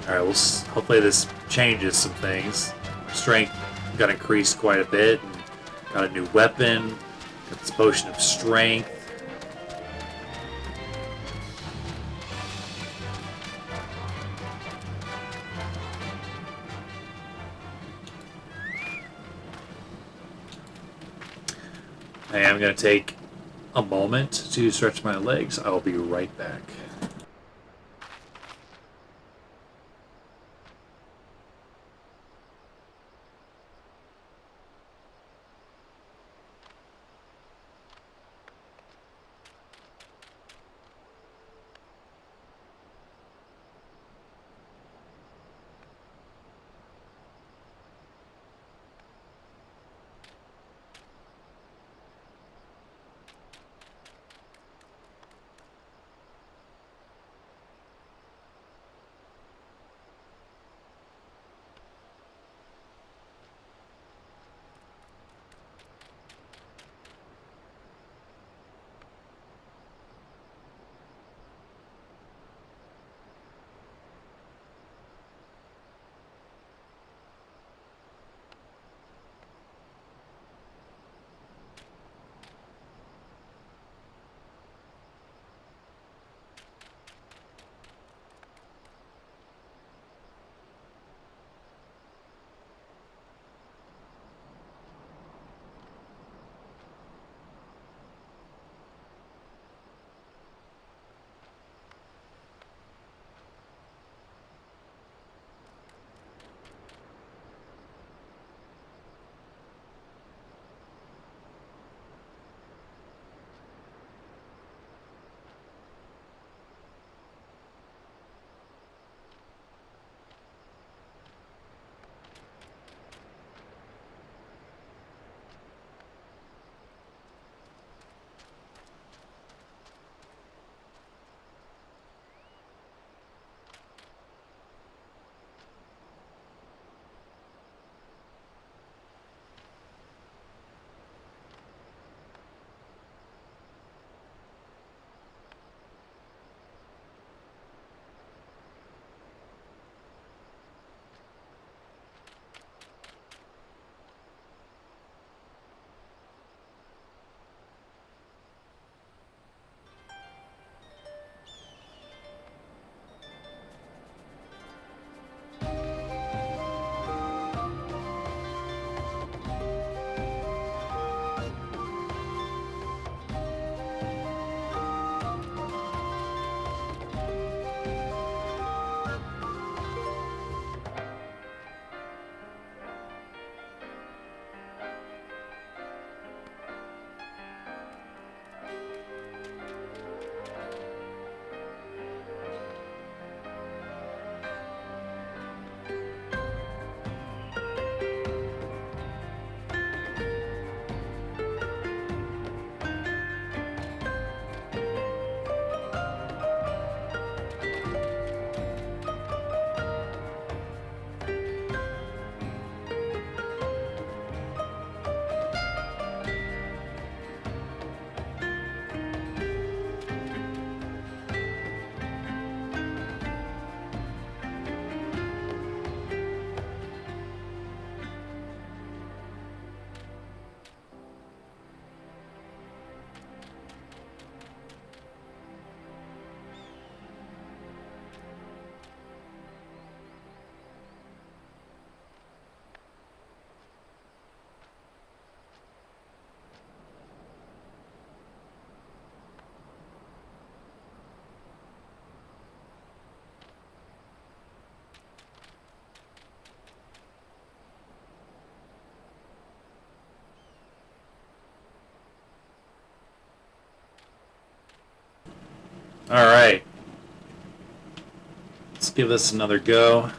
Alright, well, hopefully this changes some things. Our strength got increased quite a bit, and got a new weapon, got this potion of strength. I am going to take a moment to stretch my legs. I will be right back. Alright. Let's give this another go.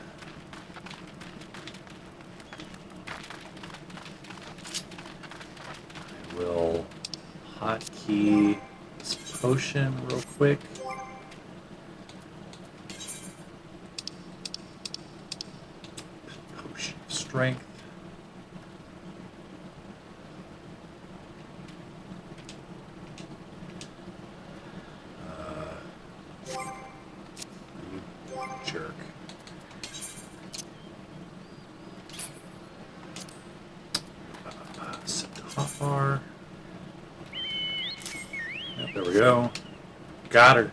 I will hotkey this potion real quick. Potion of strength. Jerk. Set the hotbar. Yep, there we go. Got her.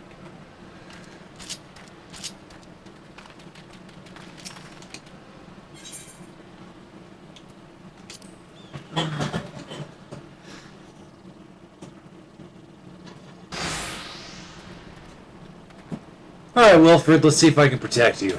Alright, Wilfred, let's see if I can protect you.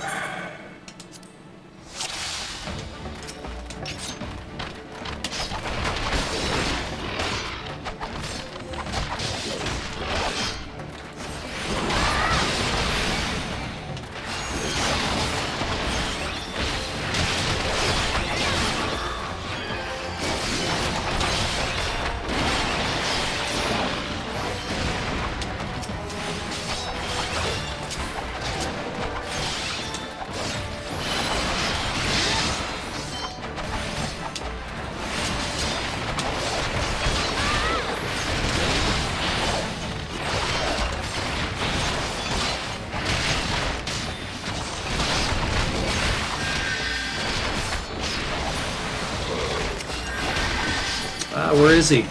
Where is he?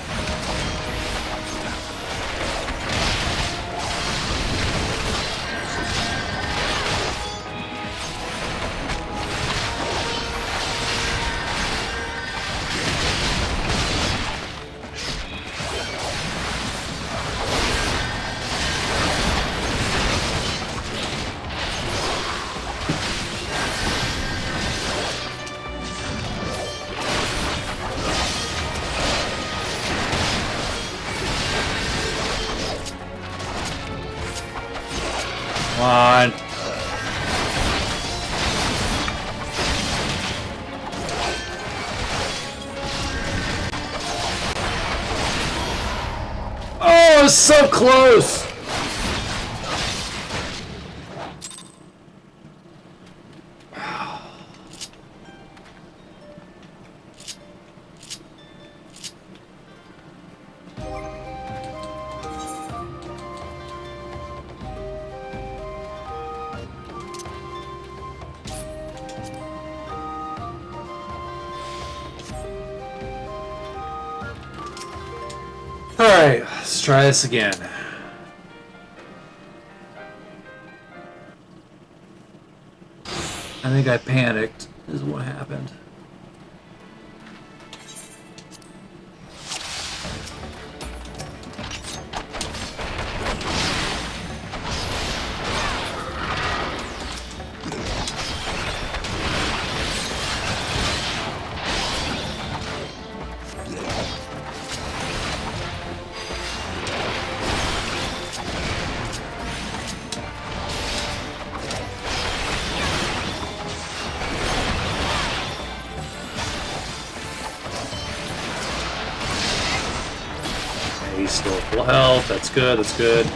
Come on. Oh, so close. Alright, let's try this again. I think I panicked, is what happened. He's still full health. That's good. That's good.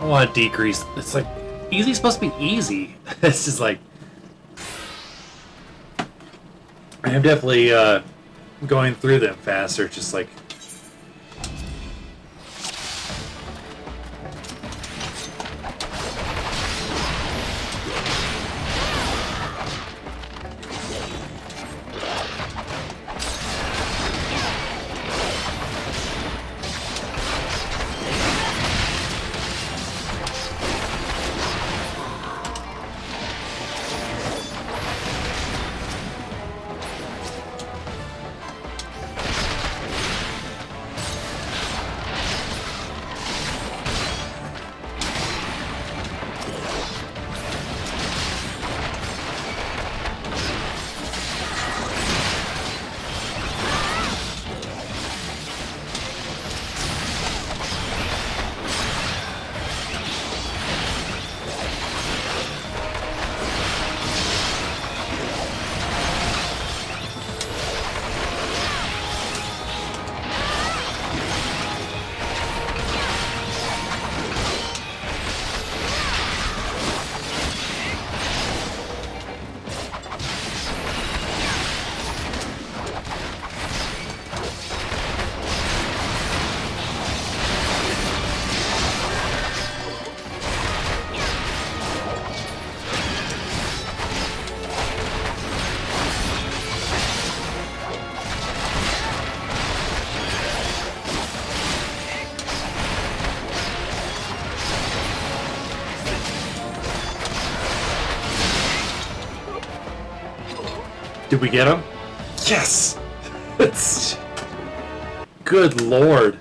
I want to decrease. It's like easy's supposed to be easy. It's just like I am definitely going through them faster. It's just like did we get him? Yes! Good lord.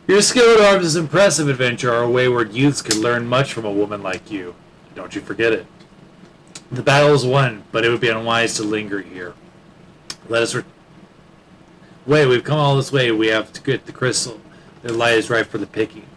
Your skill at arms is impressive, adventurer. Our wayward youths could learn much from a woman like you. Don't you forget it. The battle is won, but it would be unwise to linger here. Let us wait, we've come all this way. We have to get the crystal. Their light is ripe for the picking.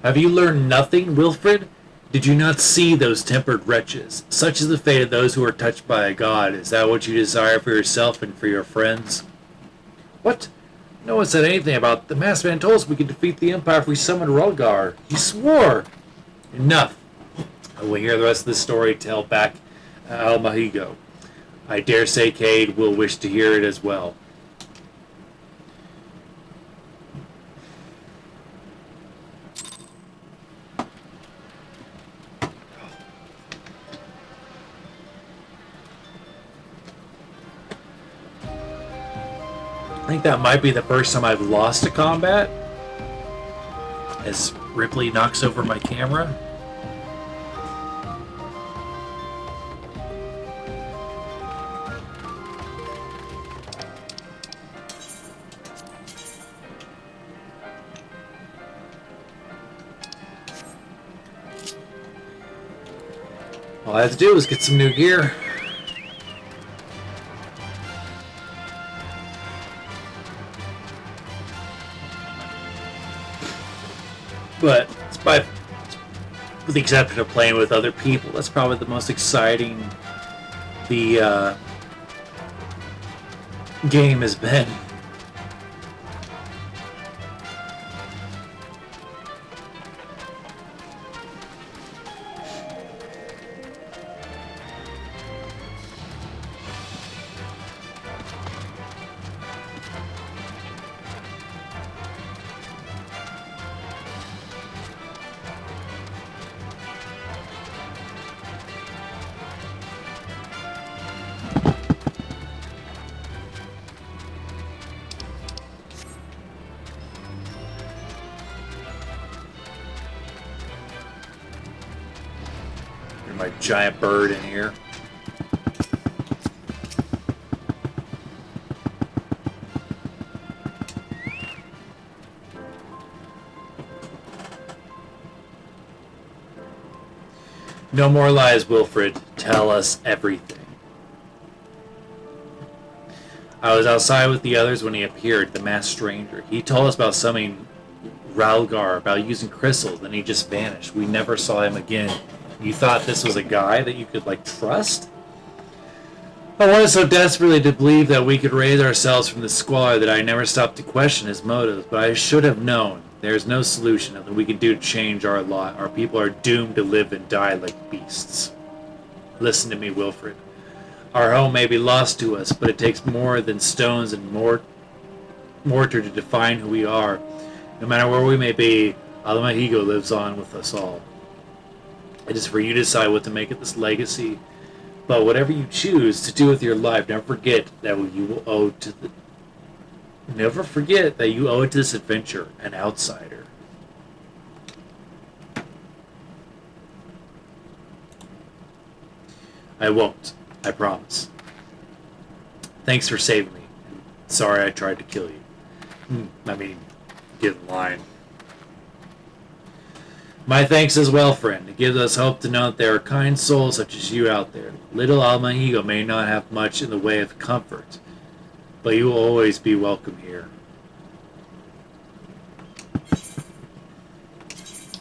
Have you learned nothing, Wilfred? Did you not see those tempered wretches? Such is the fate of those who are touched by a god. Is that what you desire for yourself and for your friends? What? No one said anything about it. The masked man told us we could defeat the Empire if we summoned Rolgar. He swore! Enough. I will hear the rest of the story tell back Al Mahigo. I dare say Cade will wish to hear it as well. I think that might be the first time I've lost a combat, as Ripley knocks over my camera. All I have to do is get some new gear. But with the exception of playing with other people, that's probably the most exciting the game has been. My giant bird in here. No more lies, Wilfred. Tell us everything. I was outside with the others when he appeared, the masked stranger. He told us about summoning Ralgar, about using crystals, and he just vanished. We never saw him again. You thought this was a guy that you could, like, trust? I wanted so desperately to believe that we could raise ourselves from the squalor that I never stopped to question his motives, but I should have known. There's no solution, nothing we can do to change our lot. Our people are doomed to live and die like beasts. Listen to me, Wilfred. Our home may be lost to us, but it takes more than stones and mortar to define who we are. No matter where we may be, Alamahigo lives on with us all. It is for you to decide what to make of this legacy. But whatever you choose to do with your life, never forget that you owe it to this adventure, an outsider. I won't. I promise. Thanks for saving me. Sorry I tried to kill you. Get in line. My thanks as well, friend. It gives us hope to know that there are kind souls such as you out there. Little Almahigo may not have much in the way of comfort, but you will always be welcome here.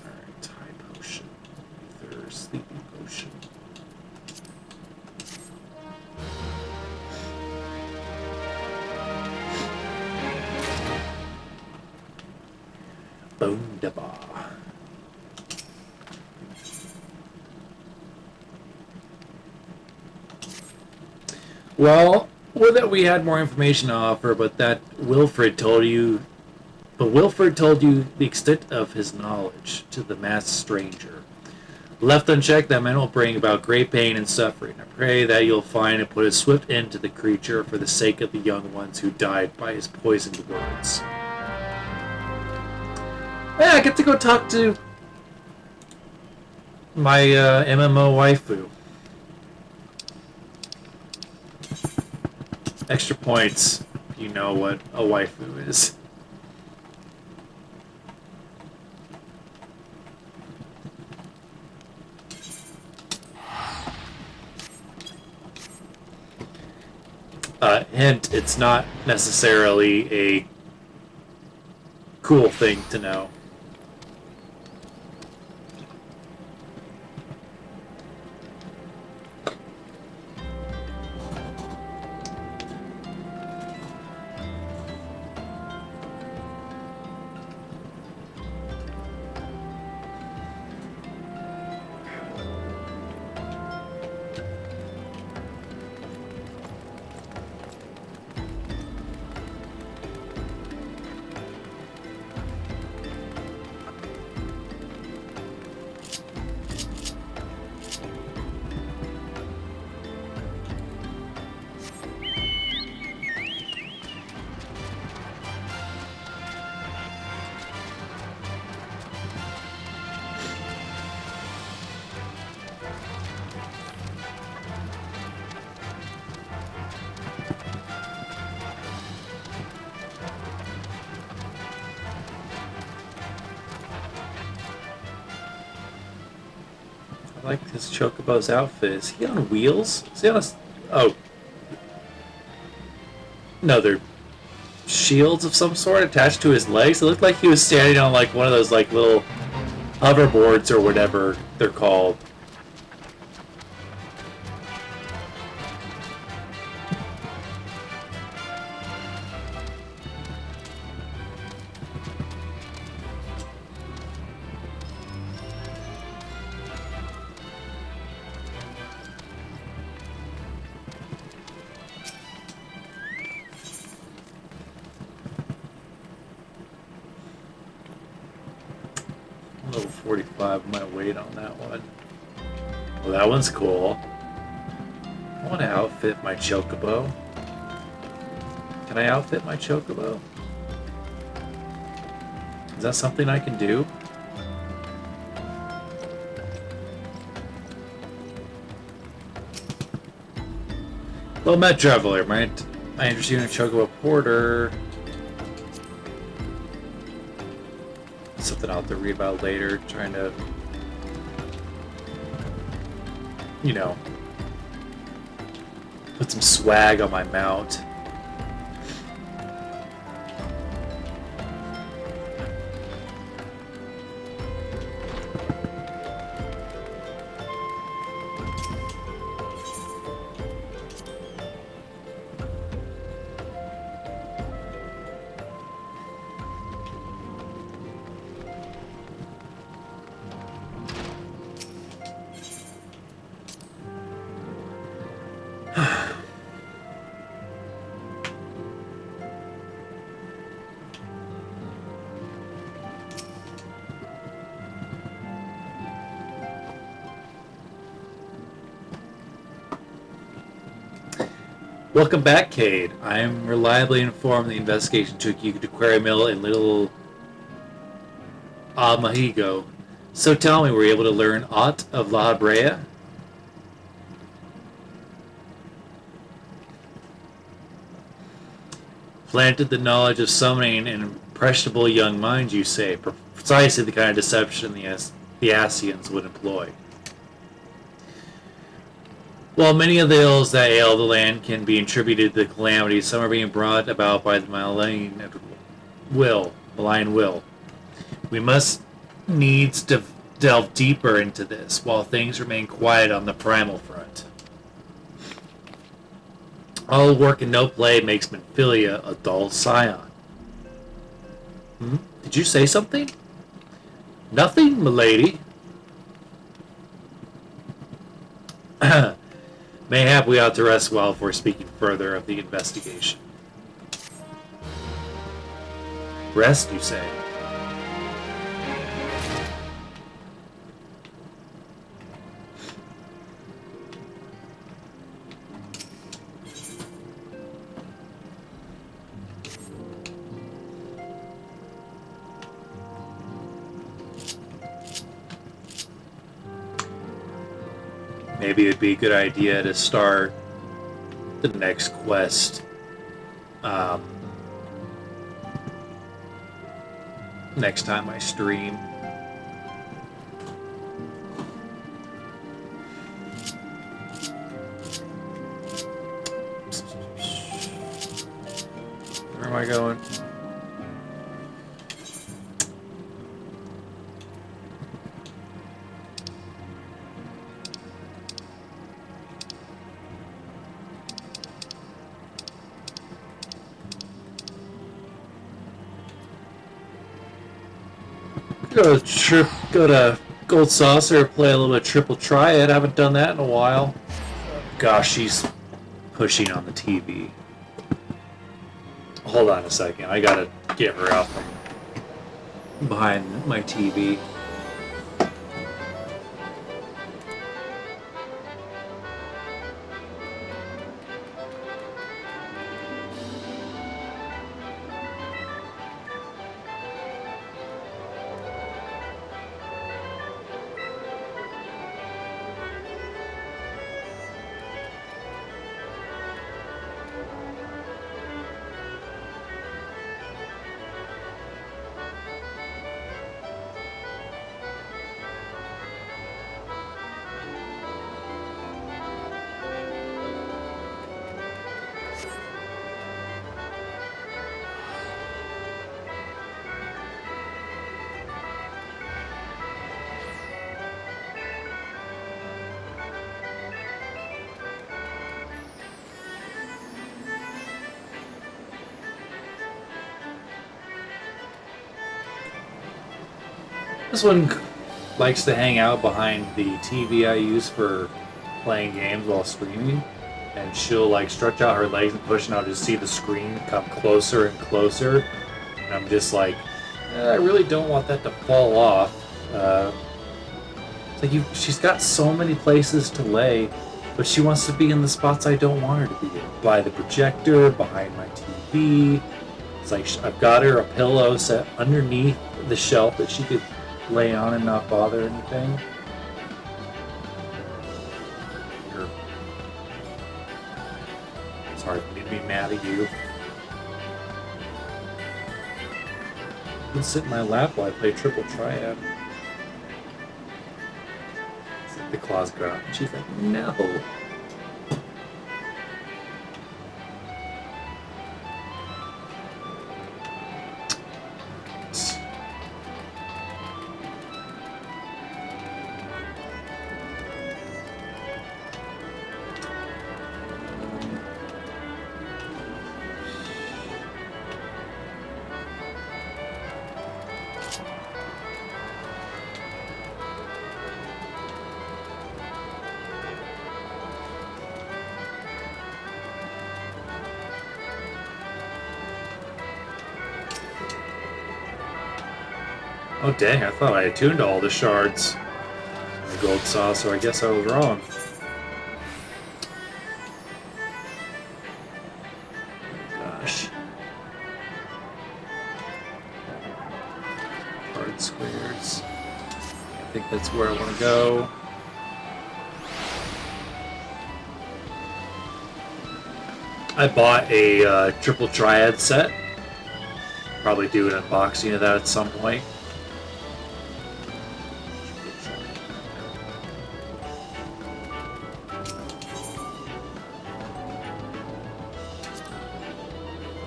Alright, high potion. Ether, sleeping potion. Bondaba. Well, would that we had more information to offer, but Wilfred told you the extent of his knowledge to the masked stranger. Left unchecked, that man will bring about great pain and suffering. I pray that you'll find and put a swift end to the creature for the sake of the young ones who died by his poisoned words. Yeah, I get to go talk to my MMO waifu. Extra points if you know what a waifu is. Hint, it's not necessarily a cool thing to know. I like his Chocobo's outfit. Is he on wheels? Is he on a... Oh. No, they're shields of some sort attached to his legs. It looked like he was standing on like one of those like little hoverboards or whatever they're called. Level 45, I might wait on that one. Well, that one's cool. I want to outfit my Chocobo. Can I outfit my Chocobo? Is that something I can do? Well met, traveler. Might I interest you in a Chocobo Porter? Something I'll have to read about later, trying to, you know, put some swag on my mount. Welcome back, Cade. I am reliably informed the investigation took you to Quarry Mill in Little Mahigo. So tell me, were you able to learn aught of La Brea? Planted the knowledge of summoning an impressionable young mind, you say. Precisely the kind of deception the Asians would employ. While many of the ills that ail the land can be attributed to the calamity, some are being brought about by the malign will. We must needs delve deeper into this, while things remain quiet on the primal front. All work and no play makes Menphilia a dull scion. Did you say something? Nothing, milady. Mayhap we ought to rest well before speaking further of the investigation. Rest, you say? Maybe it'd be a good idea to start the next quest next time I stream. Where am I going? Go to Gold Saucer, play a little bit of Triple Triad. I haven't done that in a while. Gosh, she's pushing on the TV. Hold on a second. I gotta get her out from behind my TV. This one likes to hang out behind the TV I use for playing games while streaming, and she'll like stretch out her legs and push, and I'll just see the screen come closer and closer, and I'm just like, I really don't want that to fall off. It's like she's got so many places to lay, but she wants to be in the spots I don't want her to be in. By the projector, behind my TV. It's like I've got her a pillow set underneath the shelf that she could lay on and not bother anything. It's hard for me to be mad at you. You can sit in my lap while I play Triple Triad. It's like the claws go out, and she's like, no. Oh dang, I thought I attuned all the shards in the gold sauce, so I guess I was wrong. That's where I want to go. I bought a triple triad set. Probably do an unboxing of that at some point.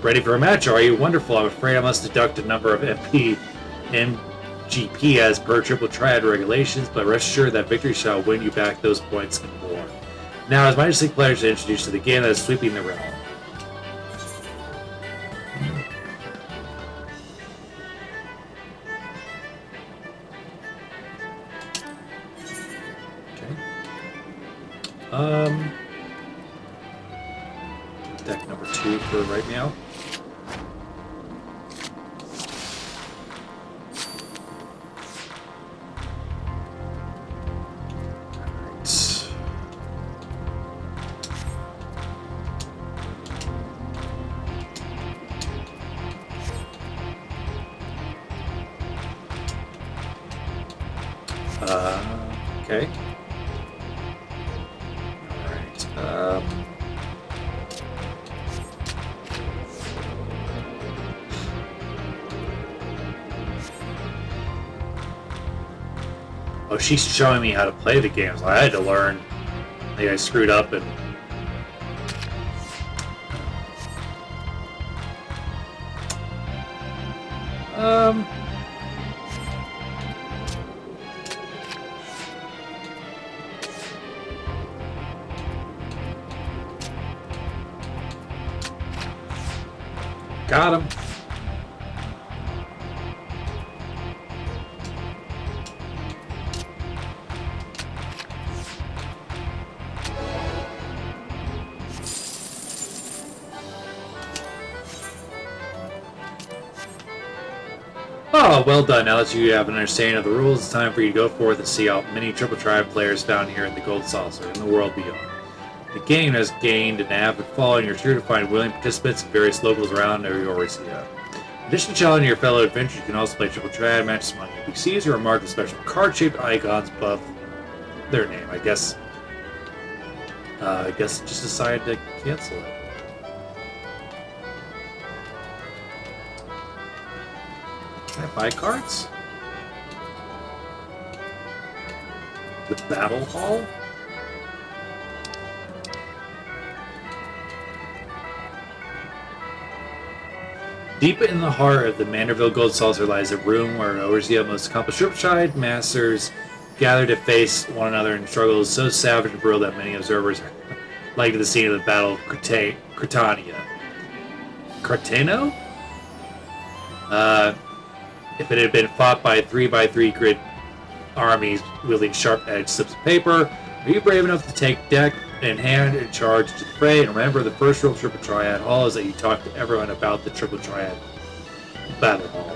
Ready for a match, are you? Wonderful. I'm afraid I must deduct a number of MGP as per triple triad regulations, but rest assured that victory shall win you back those points and more. Now, it's my distinct pleasure to introduce you to the game that is sweeping the realm. Okay. Deck number 2 for right now. Okay. Alright. Oh, she's showing me how to play the games. I had to learn. I think I screwed up and... Got him. Oh, well done. Now that you have an understanding of the rules, it's time for you to go forth and see how many Triple Triad players found here in the Gold Saucer and the world beyond. The game has gained an avid following. You're sure to find willing participants in various locals around Eorzea. In addition to challenging your fellow adventurers, you can also play Triple Triad matches among NPCs who are marked with special card-shaped icons above their name. I guess just decided to cancel it. Can I buy cards? The Battle Hall? Deep in the heart of the Manderville Gold Saucer lies a room where Eorzea most accomplished Riptide masters gather to face one another in struggles so savage and brutal that many observers likened to the scene of the Battle of Cretania. Cartano? If it had been fought by 3x3 grid armies wielding sharp-edged slips of paper, are you brave enough to take deck in hand and charge to the fray? And remember, the first rule of Triple Triad Hall is that you talk to everyone about the Triple Triad Battle Hall.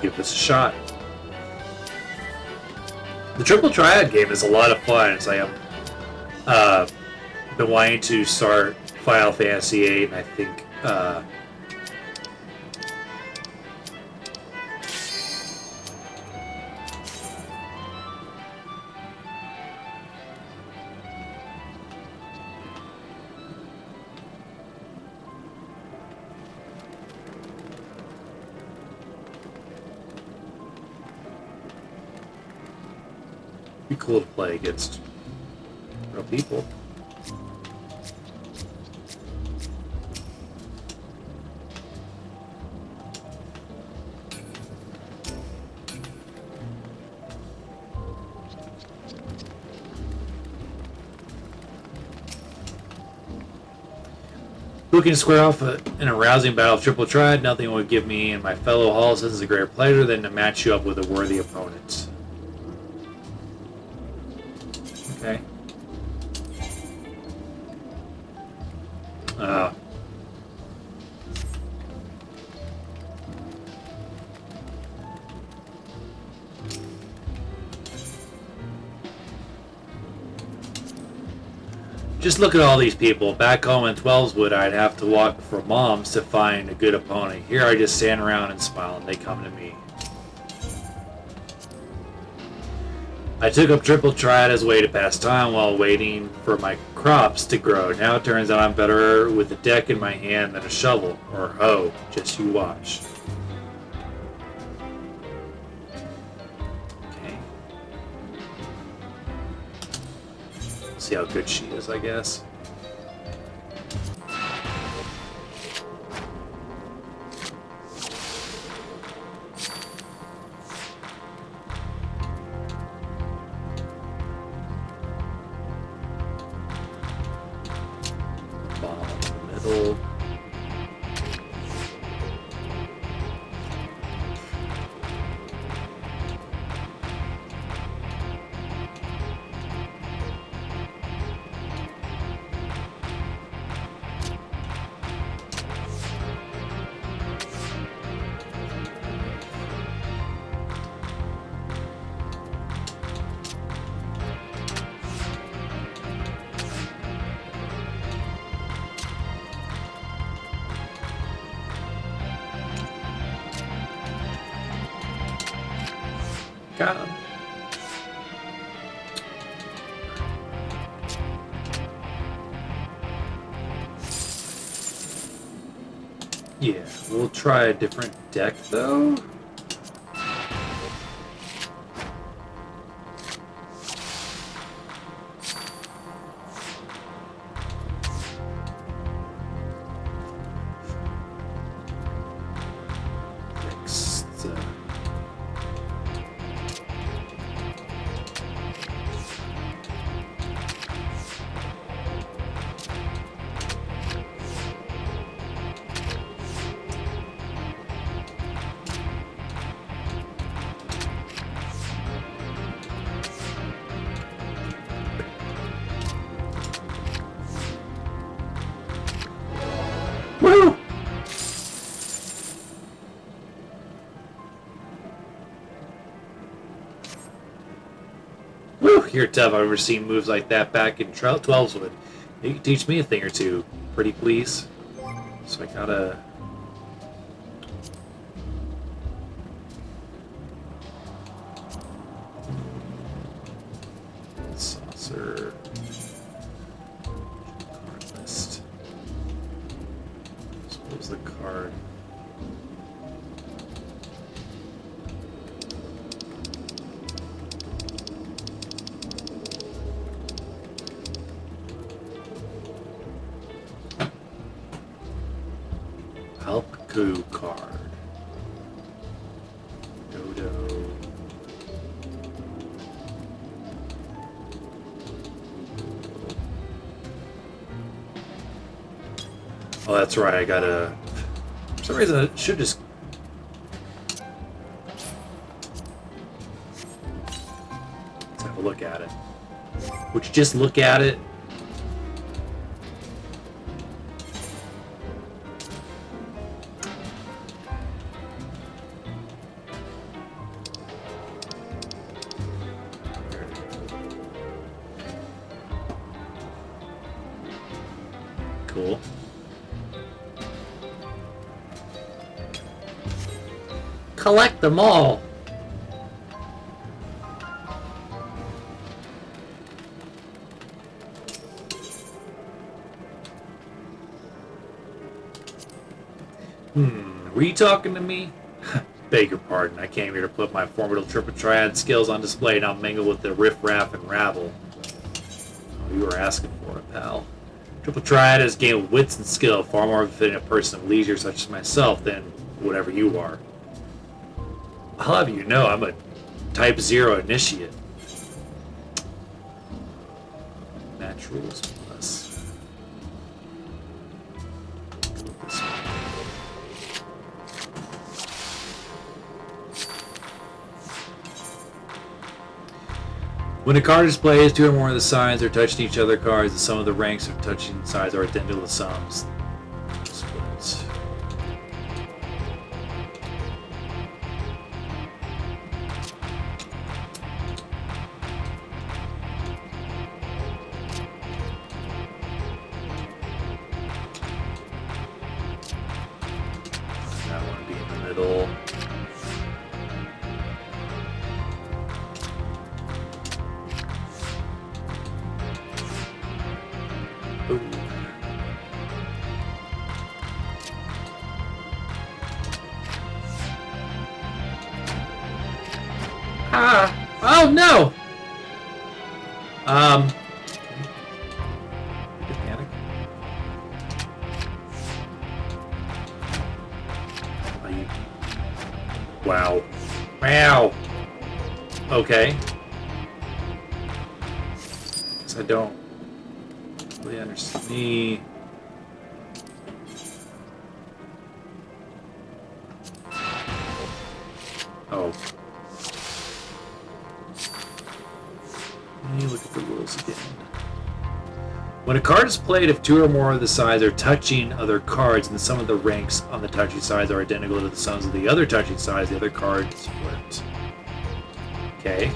Give this a shot. The Triple Triad game is a lot of fun. It's like I've been wanting to start Final Fantasy VIII, and I think be cool to play against real people. Who can square off in a rousing battle of Triple Triad? Nothing would give me and my fellow Hall citizens a greater pleasure than to match you up with a worthy opponent. Okay. Just look at all these people. Back home in Twelveswood, I'd have to walk for moms to find a good opponent. Here I just stand around and smile, and they come to me. I took up triple triad as a way to pass time while waiting for my crops to grow. Now it turns out I'm better with a deck in my hand than a shovel or hoe. Just you watch. Okay. See how good she is, I guess. Got him. Yeah, we'll try a different deck though. Woo! Woo! You're tough. I've never seen moves like that back in Twelveswood. You can teach me a thing or two, pretty please. So I gotta... Saucer... Card list. What was the card? Helpku card. Dodo. Oh, that's right. I gotta. For some reason, I should just. Let's have a look at it. Would you just look at it? Cool. Collect them all. Were you talking to me? Beg your pardon. I came here to put my formidable triple triad skills on display, not mingle with the riff-raff and rabble. Oh, you were asking for it, pal. Triple triad is a game of wits and skill, far more befitting a person of leisure such as myself than whatever you are. I'll have you know I'm a Type 0 initiate. Naturals plus. This one. When a card displays, two or more of the signs are touching each other cards, and some of the ranks of touching sides are identical to sums. Split. Ooh. Ah! Oh no! Panic. Wow. Wow. Okay. I don't really understand. Oh. Let me look at the rules again. When a card is played, if two or more of the sides are touching other cards, and the sum of the ranks on the touching sides are identical to the sums of the other touching sides, the other card is flipped. Okay.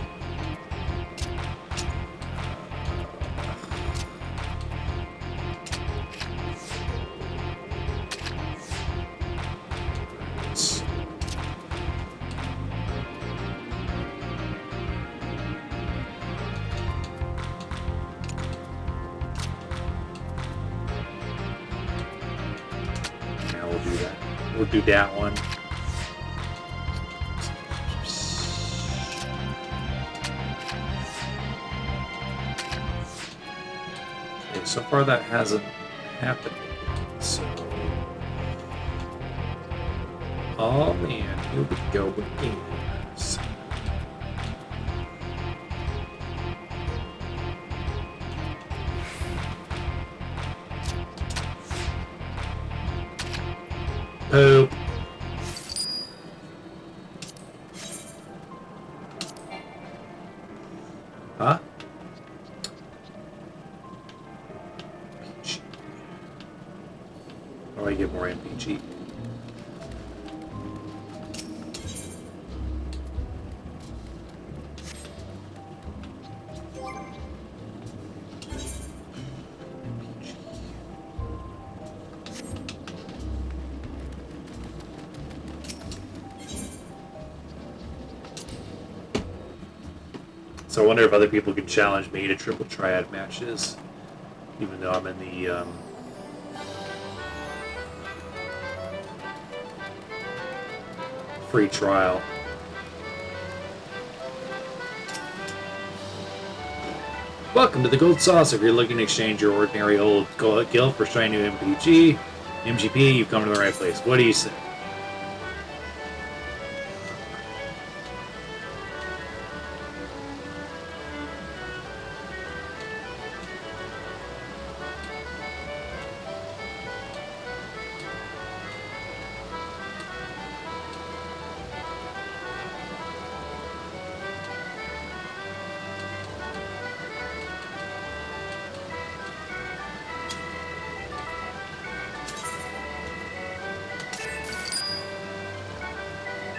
We'll do that one. Okay, so far that hasn't happened. So, oh man, here we go again. Poop. Huh? How do I get more MPG? So I wonder if other people could challenge me to triple triad matches, even though I'm in the free trial. Welcome to the Gold Sauce. If you're looking to exchange your ordinary old guild for shiny new MGP, you've come to the right place. What do you say?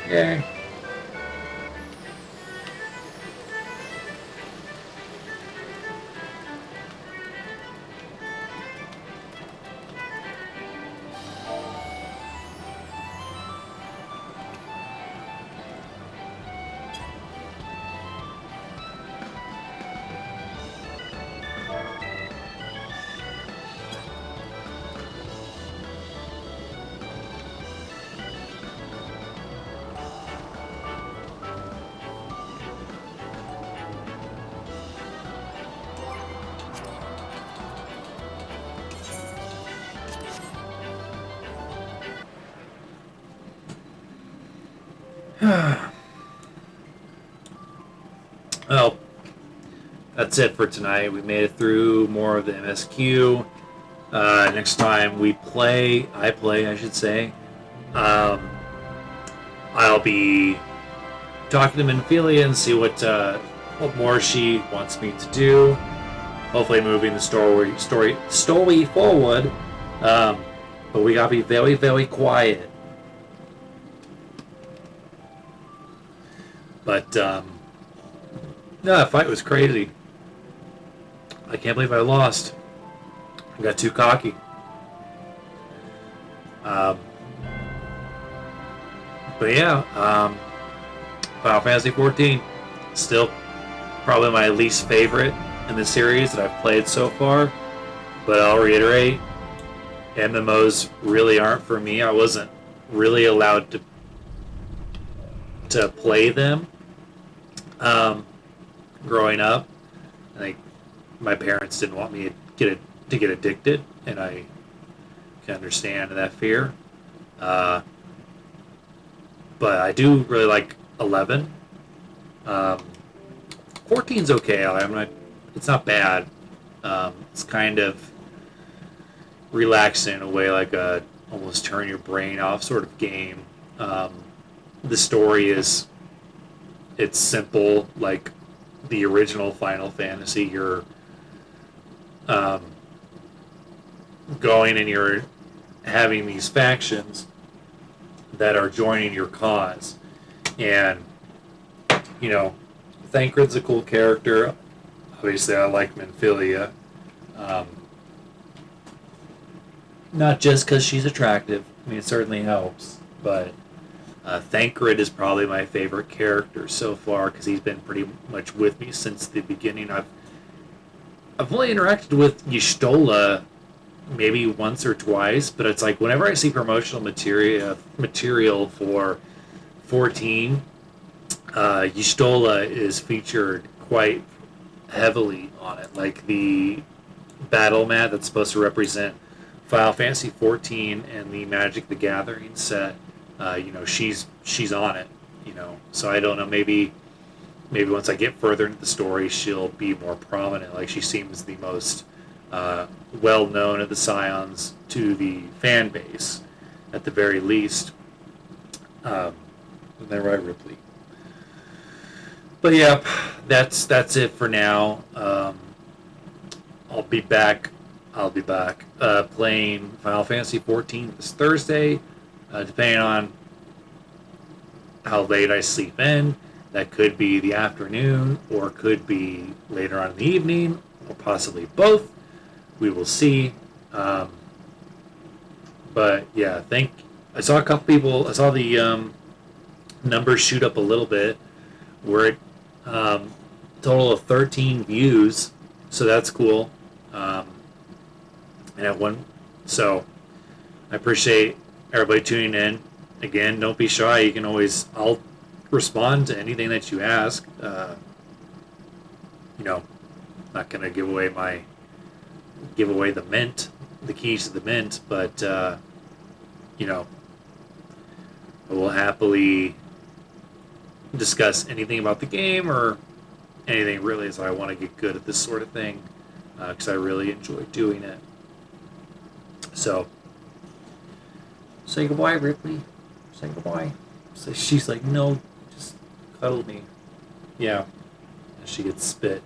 Yay. Well, that's it for tonight. We made it through more of the MSQ. Next time I should say, I'll be talking to Minfilia and see what more she wants me to do. Hopefully moving the story forward. But we gotta be very, very quiet. But no, that fight was crazy. I can't believe I lost. I got too cocky. But yeah, Final Fantasy 14, still probably my least favorite in the series that I've played so far. But I'll reiterate, MMOs really aren't for me. I wasn't really allowed to play them growing up. I think my parents didn't want me to get addicted, and I can understand that fear. But I do really like 11. 14's okay. I'm not. It's not bad. It's kind of relaxing in a way, like a almost turn your brain off sort of game. The story it's simple, like the original Final Fantasy. You're going and you're having these factions that are joining your cause, and Thancred's a cool character. Obviously, I like Minfilia. Not just because she's attractive. I mean, it certainly helps. But Thancred is probably my favorite character so far because he's been pretty much with me since the beginning. I've only interacted with Y'shtola maybe once or twice, but it's like whenever I see promotional material for 14, Y'shtola is featured quite heavily on it. Like the battle mat that's supposed to represent Final Fantasy 14 and the Magic the Gathering set, she's on it. So I don't know. Maybe once I get further into the story, she'll be more prominent. Like she seems the most well known of the Scions to the fan base, at the very least. Isn't that right, Ripley? But yeah, that's it for now. I'll be back playing Final Fantasy 14 this Thursday, depending on how late I sleep in. That could be the afternoon, or could be later on in the evening, or possibly both. We will see. But yeah, I saw a couple people. I saw the numbers shoot up a little bit. We're at total of 13 views, so that's cool. And at one, so I appreciate everybody tuning in. Again, don't be shy. You can always, I'll respond to anything that you ask. Not gonna give away the mint, the keys to the mint, but I will happily discuss anything about the game or anything really, as I want to get good at this sort of thing, because I really enjoy doing it. So, say goodbye, Ripley. Say goodbye. So she's like, no, just cuddle me. Yeah. And she gets spit.